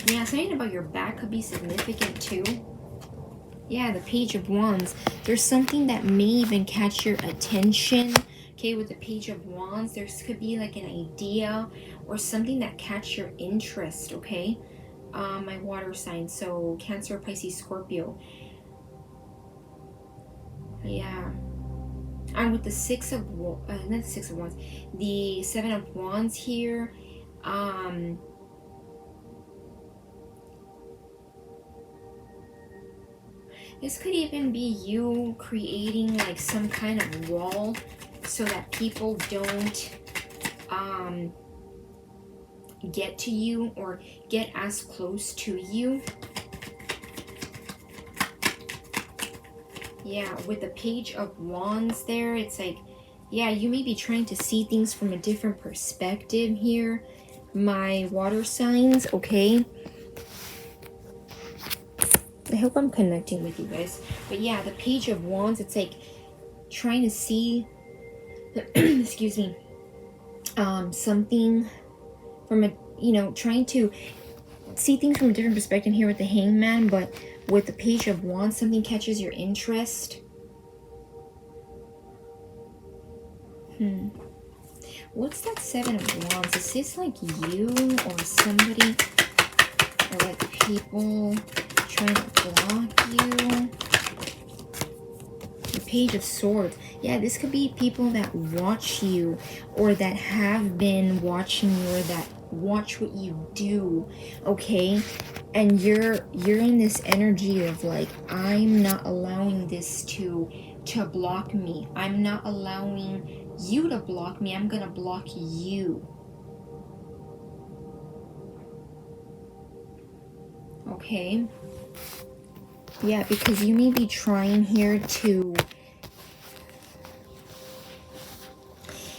Speaker 1: Yeah, something about your back could be significant too. Yeah, the Page of Wands. There's something that may even catch your attention. Okay, with the Page of Wands, there could be like an idea or something that catch your interest, okay? My water sign, so Cancer, Pisces, Scorpio. Yeah. And with the not the Six of Wands, the Seven of Wands here, this could even be you creating like some kind of wall so that people don't get to you or get as close to you. Yeah, with the Page of Wands there, it's like, yeah, you may be trying to see things from a different perspective here, my water signs, okay? I hope I'm connecting with you guys. But yeah, the Page of Wands, it's like trying to see, excuse me, something from a, you know, trying to see things from a different perspective here with the Hangman, but with the Page of Wands, something catches your interest. What's that Seven of Wands? Is this like you or somebody, or like people trying to block you? The Page of Swords. Yeah, this could be people that watch you or that have been watching you or that watch what you do, okay? And you're in this energy of like, I'm not allowing this to block me. I'm not allowing you to block me. I'm gonna block you. Okay? Yeah, because you may be trying here to...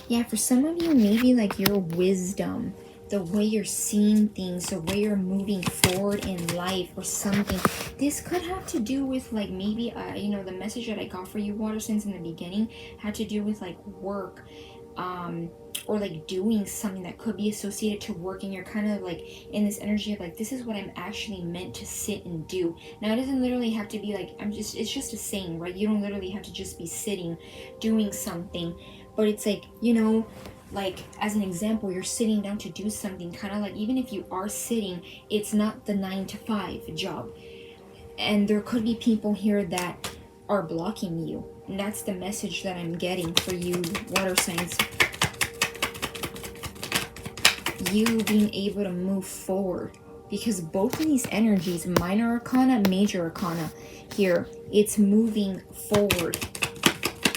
Speaker 1: Yeah, for some of you, maybe like your wisdom, the way you're seeing things, the way you're moving forward in life or something. This could have to do with like maybe, you know, the message that I got for you, water signs, in the beginning had to do with like work, or like doing something that could be associated to work, and you're kind of like in this energy of like, this is what I'm actually meant to sit and do. Now it doesn't literally have to be like, it's just a saying, right? You don't literally have to just be sitting doing something, but it's like, you know, like as an example, you're sitting down to do something, kind of like, even if you are sitting, it's not the 9-to-5 job. And there could be people here that are blocking you, and that's the message that I'm getting for you, water signs. You being able to move forward, because both of these energies, minor arcana, major arcana here, it's moving forward,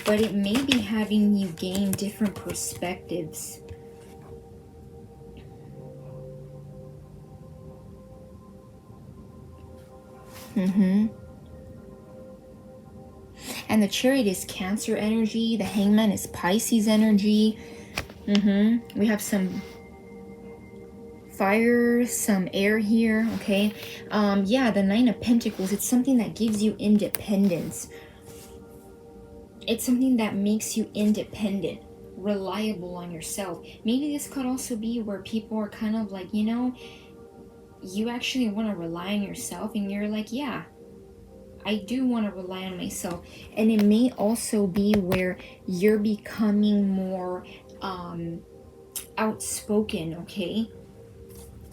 Speaker 1: but it may be having you gain different perspectives. And the Chariot is Cancer energy. The Hangman is Pisces energy. We have some fire, some air here, okay? Yeah, the Nine of Pentacles, it's something that gives you independence. It's something that makes you independent, reliable on yourself. Maybe this could also be where people are kind of like, you know, you actually want to rely on yourself, and you're like, yeah, I do want to rely on myself. And it may also be where you're becoming more outspoken, okay?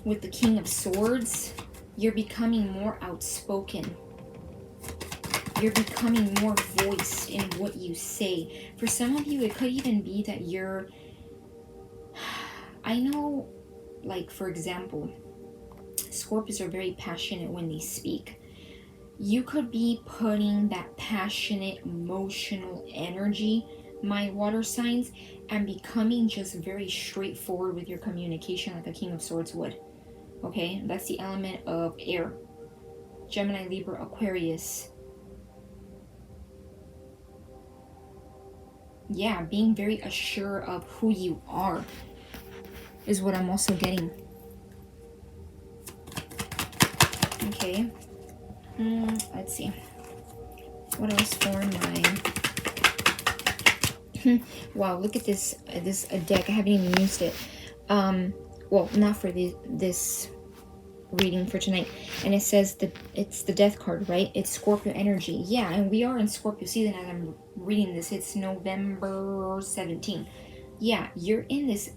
Speaker 1: With the King of Swords, you're becoming more outspoken. You're becoming more voiced in what you say. For some of you, it could even be that you're... I know, like, for example, Scorpios are very passionate when they speak. You could be putting that passionate, emotional energy, my water signs, and becoming just very straightforward with your communication like a King of Swords would. Okay, that's the element of air. Gemini, Libra, Aquarius. Yeah, being very assured of who you are is what I'm also getting. Okay. Let's see. What else for my... Wow, look at this deck. I haven't even used it. Well, not for this reading for tonight. And it says that it's the Death card, right? It's Scorpio energy. Yeah, and we are in Scorpio season as I'm reading this. It's November 17th. Yeah, you're in this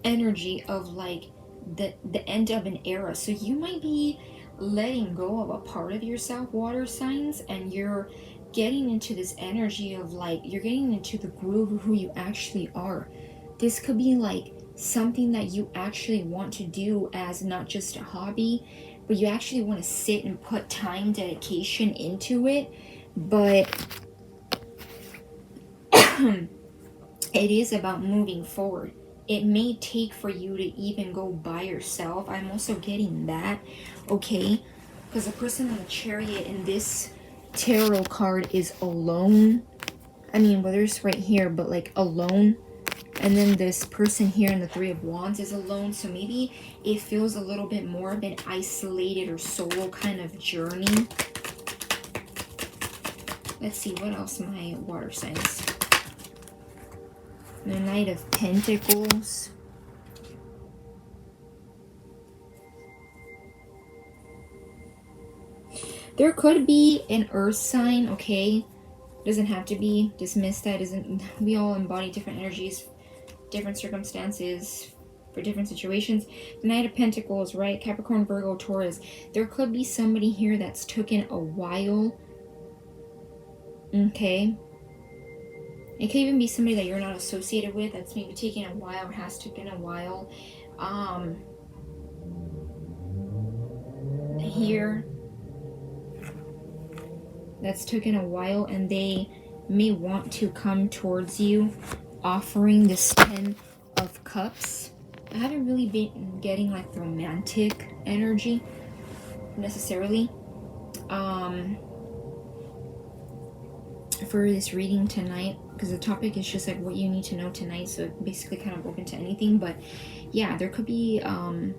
Speaker 1: energy of like the end of an era. So you might be letting go of a part of yourself, water signs, and you're getting into this energy of like, you're getting into the groove of who you actually are. This could be like something that you actually want to do as not just a hobby, but you actually want to sit and put time, dedication into it. But it is about moving forward. it may take for you to even go by yourself. I'm also getting that, okay? Because the person on the Chariot in this tarot card is alone. I mean, well, there's right here, but like alone. And then this person here in the Three of Wands is alone. So maybe it feels a little bit more of an isolated or solo kind of journey. Let's see, what else my water signs? The Knight of Pentacles. There could be an earth sign, okay? Doesn't have to be. Dismiss that. We all embody different energies, different circumstances, for different situations. The Knight of Pentacles, right? Capricorn, Virgo, Taurus. There could be somebody here that's taken a while. Okay. It could even be somebody that you're not associated with that's maybe taking a while or has taken a while. Here. That's taken a while, and they may want to come towards you offering this 10 of Cups. I haven't really been getting like romantic energy necessarily for this reading tonight, because the topic is just like what you need to know tonight, so basically kind of open to anything. But yeah, there could be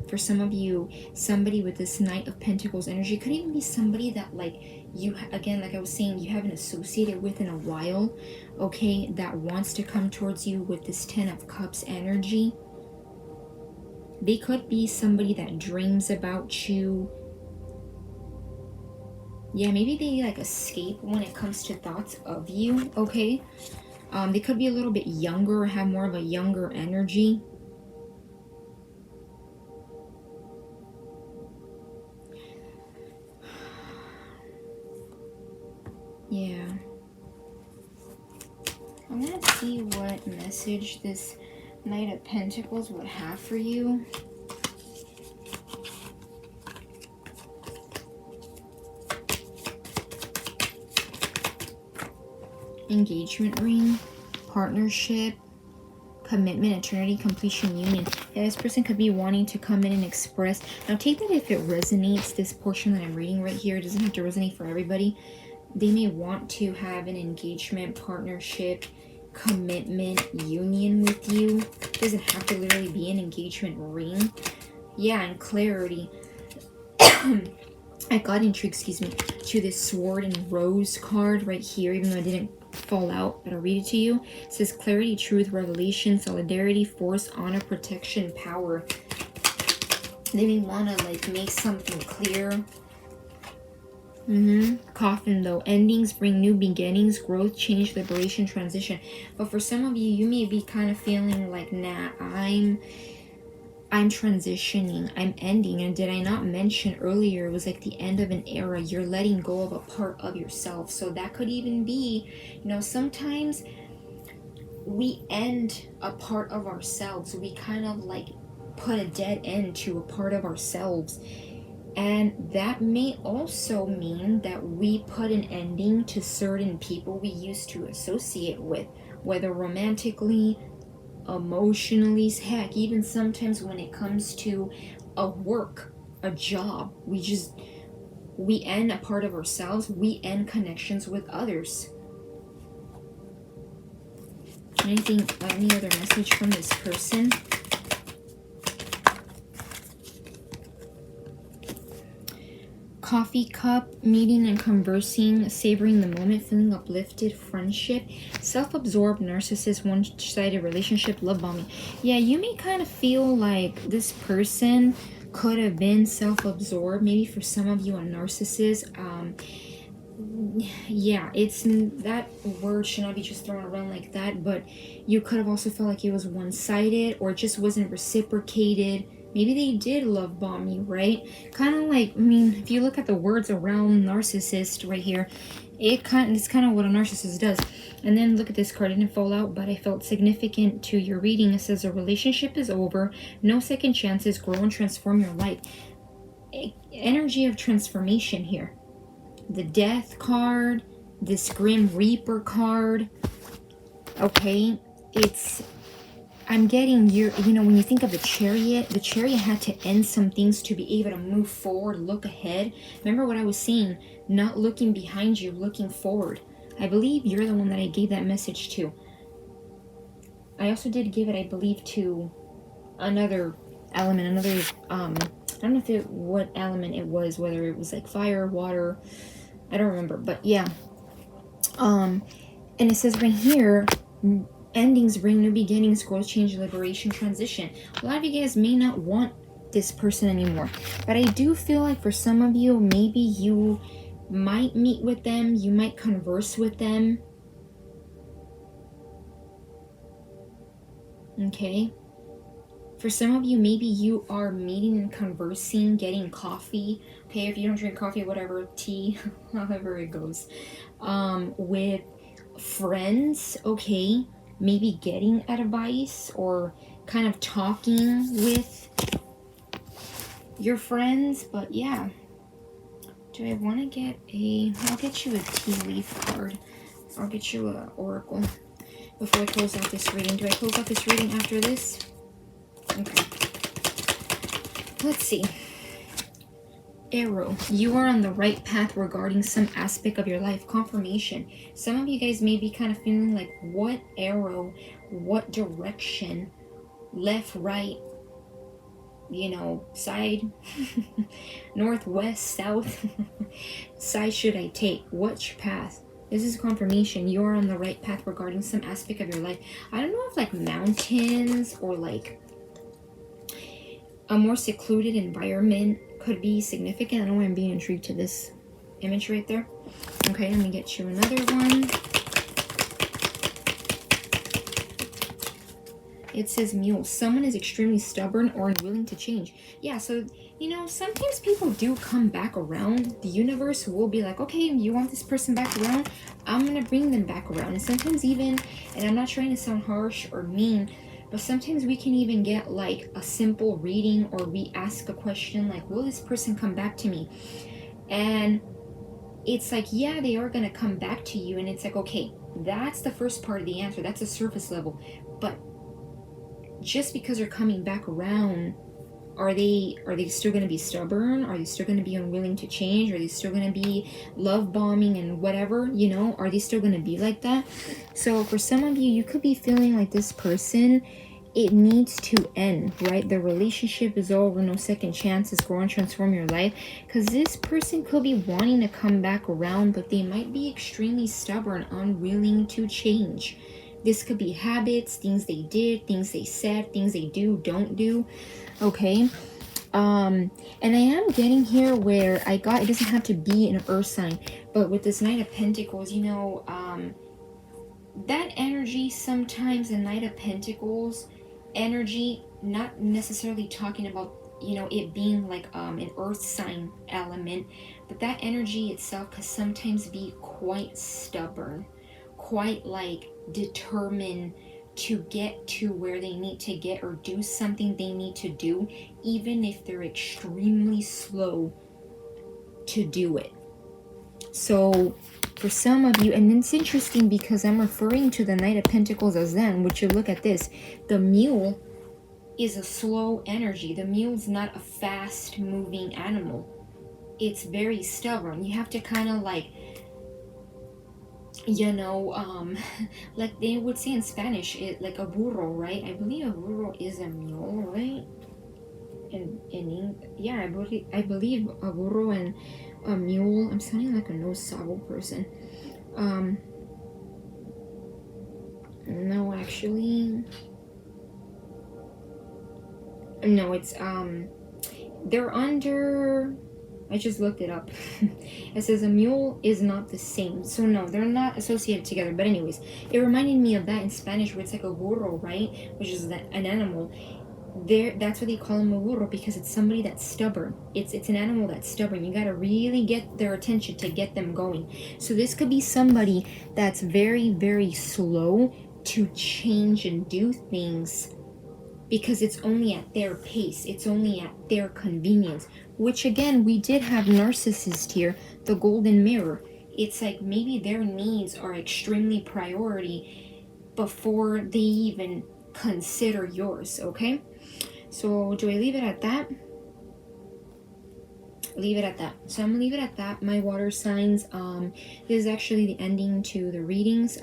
Speaker 1: for some of you somebody with this Knight of Pentacles energy. Could even be somebody that like you, again, like I was saying, you haven't associated with in a while, okay, that wants to come towards you with this 10 of Cups energy. They could be somebody that dreams about you. Yeah, maybe they like escape when it comes to thoughts of you, okay? They could be a little bit younger or have more of a younger energy. Yeah. I'm gonna see what message this Knight of Pentacles would have for you. Engagement ring, partnership, commitment, eternity, completion, union. Yeah, this person could be wanting to come in and express. Now take that if it resonates, this portion that I'm reading right here. It doesn't have to resonate for everybody. They may want to have an engagement, partnership, commitment, union with you. It doesn't have to literally be an engagement ring. Yeah, and clarity. I got intrigued, excuse me, to this Sword and Rose card right here, even though I didn't fall out, but I'll read it to you. It says clarity, truth, revelation, solidarity, force, honor, protection, power. They may want to like make something clear. Coffin though. Endings bring new beginnings, growth, change, liberation, transition. But for some of you, you may be kind of feeling like, nah, I'm transitioning, I'm ending. And did I not mention earlier, it was like the end of an era. You're letting go of a part of yourself. So that could even be, you know, sometimes we end a part of ourselves. We kind of like put a dead end to a part of ourselves. And that may also mean that we put an ending to certain people we used to associate with, whether romantically, emotionally, heck, even sometimes when it comes to a work, a job, we end a part of ourselves, we end connections with others. Any other message from this person? Coffee cup, meeting and conversing, savoring the moment, feeling uplifted, friendship, self-absorbed, narcissist, one-sided relationship, love bombing. Yeah, you may kind of feel like this person could have been self-absorbed. Maybe for some of you, a narcissist. Yeah, it's that word should not be just thrown around like that, but you could have also felt like it was one-sided or it just wasn't reciprocated. Maybe they did love bomb you, right? Kind of like, I mean, if you look at the words around narcissist right here, it's kind of what a narcissist does. And then look at this card. It didn't fall out, but I felt significant to your reading. It says a relationship is over. No second chances. Grow and transform your life. Energy of transformation here. The Death card. This Grim Reaper card. Okay. It's I'm getting you know, when you think of the chariot had to end some things to be able to move forward, look ahead. Remember what I was saying, not looking behind you, looking forward. I believe you're the one that I gave that message to. I also did give it, I believe, to another element, another, I don't know what element it was, whether it was like fire, water, I don't remember, but yeah. And it says right here, endings bring new beginnings, growth, change, liberation, transition. A lot of you guys may not want this person anymore, but I do feel like for some of you, maybe you might meet with them, you might converse with them. Okay. For some of you, maybe you are meeting and conversing, getting coffee. Okay, if you don't drink coffee, whatever, tea, however it goes. With friends, okay, maybe getting advice or kind of talking with your friends. But yeah, do I want to get I'll get you a tea leaf card. I'll get you an oracle before I close out this reading. Do I close out this reading after this? Okay. Let's see. Arrow, you are on the right path regarding some aspect of your life. Confirmation. Some of you guys may be kind of feeling like, what arrow, what direction, left, right, you know, side, northwest, south, side should I take? Which path? This is confirmation. You are on the right path regarding some aspect of your life. I don't know if like mountains or like a more secluded environment could be significant. I don't know why I'm being intrigued to this image right there. Okay, let me get you another one. It says mule. Someone is extremely stubborn or unwilling to change. Yeah, so, you know, sometimes people do come back around. The universe will be like, okay, you want this person back around? I'm going to bring them back around. And sometimes even, and I'm not trying to sound harsh or mean, but sometimes we can even get like a simple reading, or we ask a question like, will this person come back to me? And it's like, yeah, they are going to come back to you. And it's like, okay, that's the first part of the answer. That's a surface level. But just because they're coming back around, are they still going to be stubborn? Are they still going to be unwilling to change? Are they still going to be love bombing and whatever, you know? Are they still going to be like that? So for some of you, you could be feeling like this person, it needs to end, right? The relationship is over, no second chances, grow and transform your life. Because this person could be wanting to come back around, but they might be extremely stubborn, unwilling to change. This could be habits, things they did, things they said, things they do, don't do. Okay. And I am getting here where I got, it doesn't have to be an earth sign, but with this Knight of Pentacles, you know, that energy sometimes, the Knight of Pentacles energy, not necessarily talking about, you know, it being like an earth sign element, but that energy itself can sometimes be quite stubborn, quite like determined to get to where they need to get or do something they need to do, even if they're extremely slow to do it. So for some of you, and it's interesting because I'm referring to the Knight of Pentacles as Zen, which you look at this, the mule is a slow energy. The mule's not a fast moving animal. It's very stubborn. You have to kind of like, you know, like they would say in Spanish, it like a burro, right? I believe a burro is a mule, right? Yeah, I believe a burro and a mule. I'm sounding like a no sabo person. No, actually, no, it's they're under, I just looked it up. It says a mule is not the same. So no, they're not associated together. But anyways, it reminded me of that in Spanish where it's like a burro, right? Which is an animal. That's what they call him, a burro, because it's somebody that's stubborn. It's an animal that's stubborn. You gotta really get their attention to get them going. So this could be somebody that's very, very slow to change and do things because it's only at their pace. It's only at their convenience. Which again, we did have narcissist here, the golden mirror. It's like maybe their needs are extremely priority before they even consider yours, okay? So do I leave it at that? Leave it at that. So I'm gonna leave it at that. My water signs. This is actually the ending to the readings.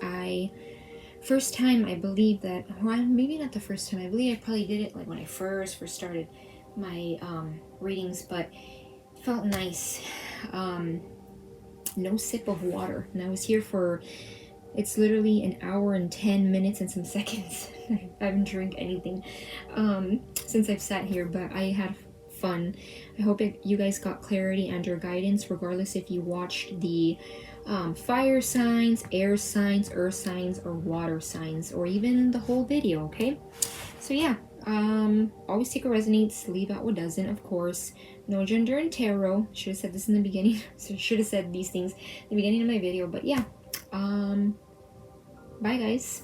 Speaker 1: First time I believe that, well, maybe not the first time. I believe I probably did it like when I first started my readings, but it felt nice. No sip of water, and I was here for, it's literally an hour and 10 minutes and some seconds. I haven't drank anything since I've sat here, but I had fun. I hope you guys got clarity and your guidance, regardless if you watched the fire signs, air signs, earth signs, or water signs, or even the whole video, okay? So yeah, always take what resonates, leave out what doesn't, of course. No gender in tarot. Should have said this in the beginning. So should have said these things in the beginning of my video, but yeah. Bye guys.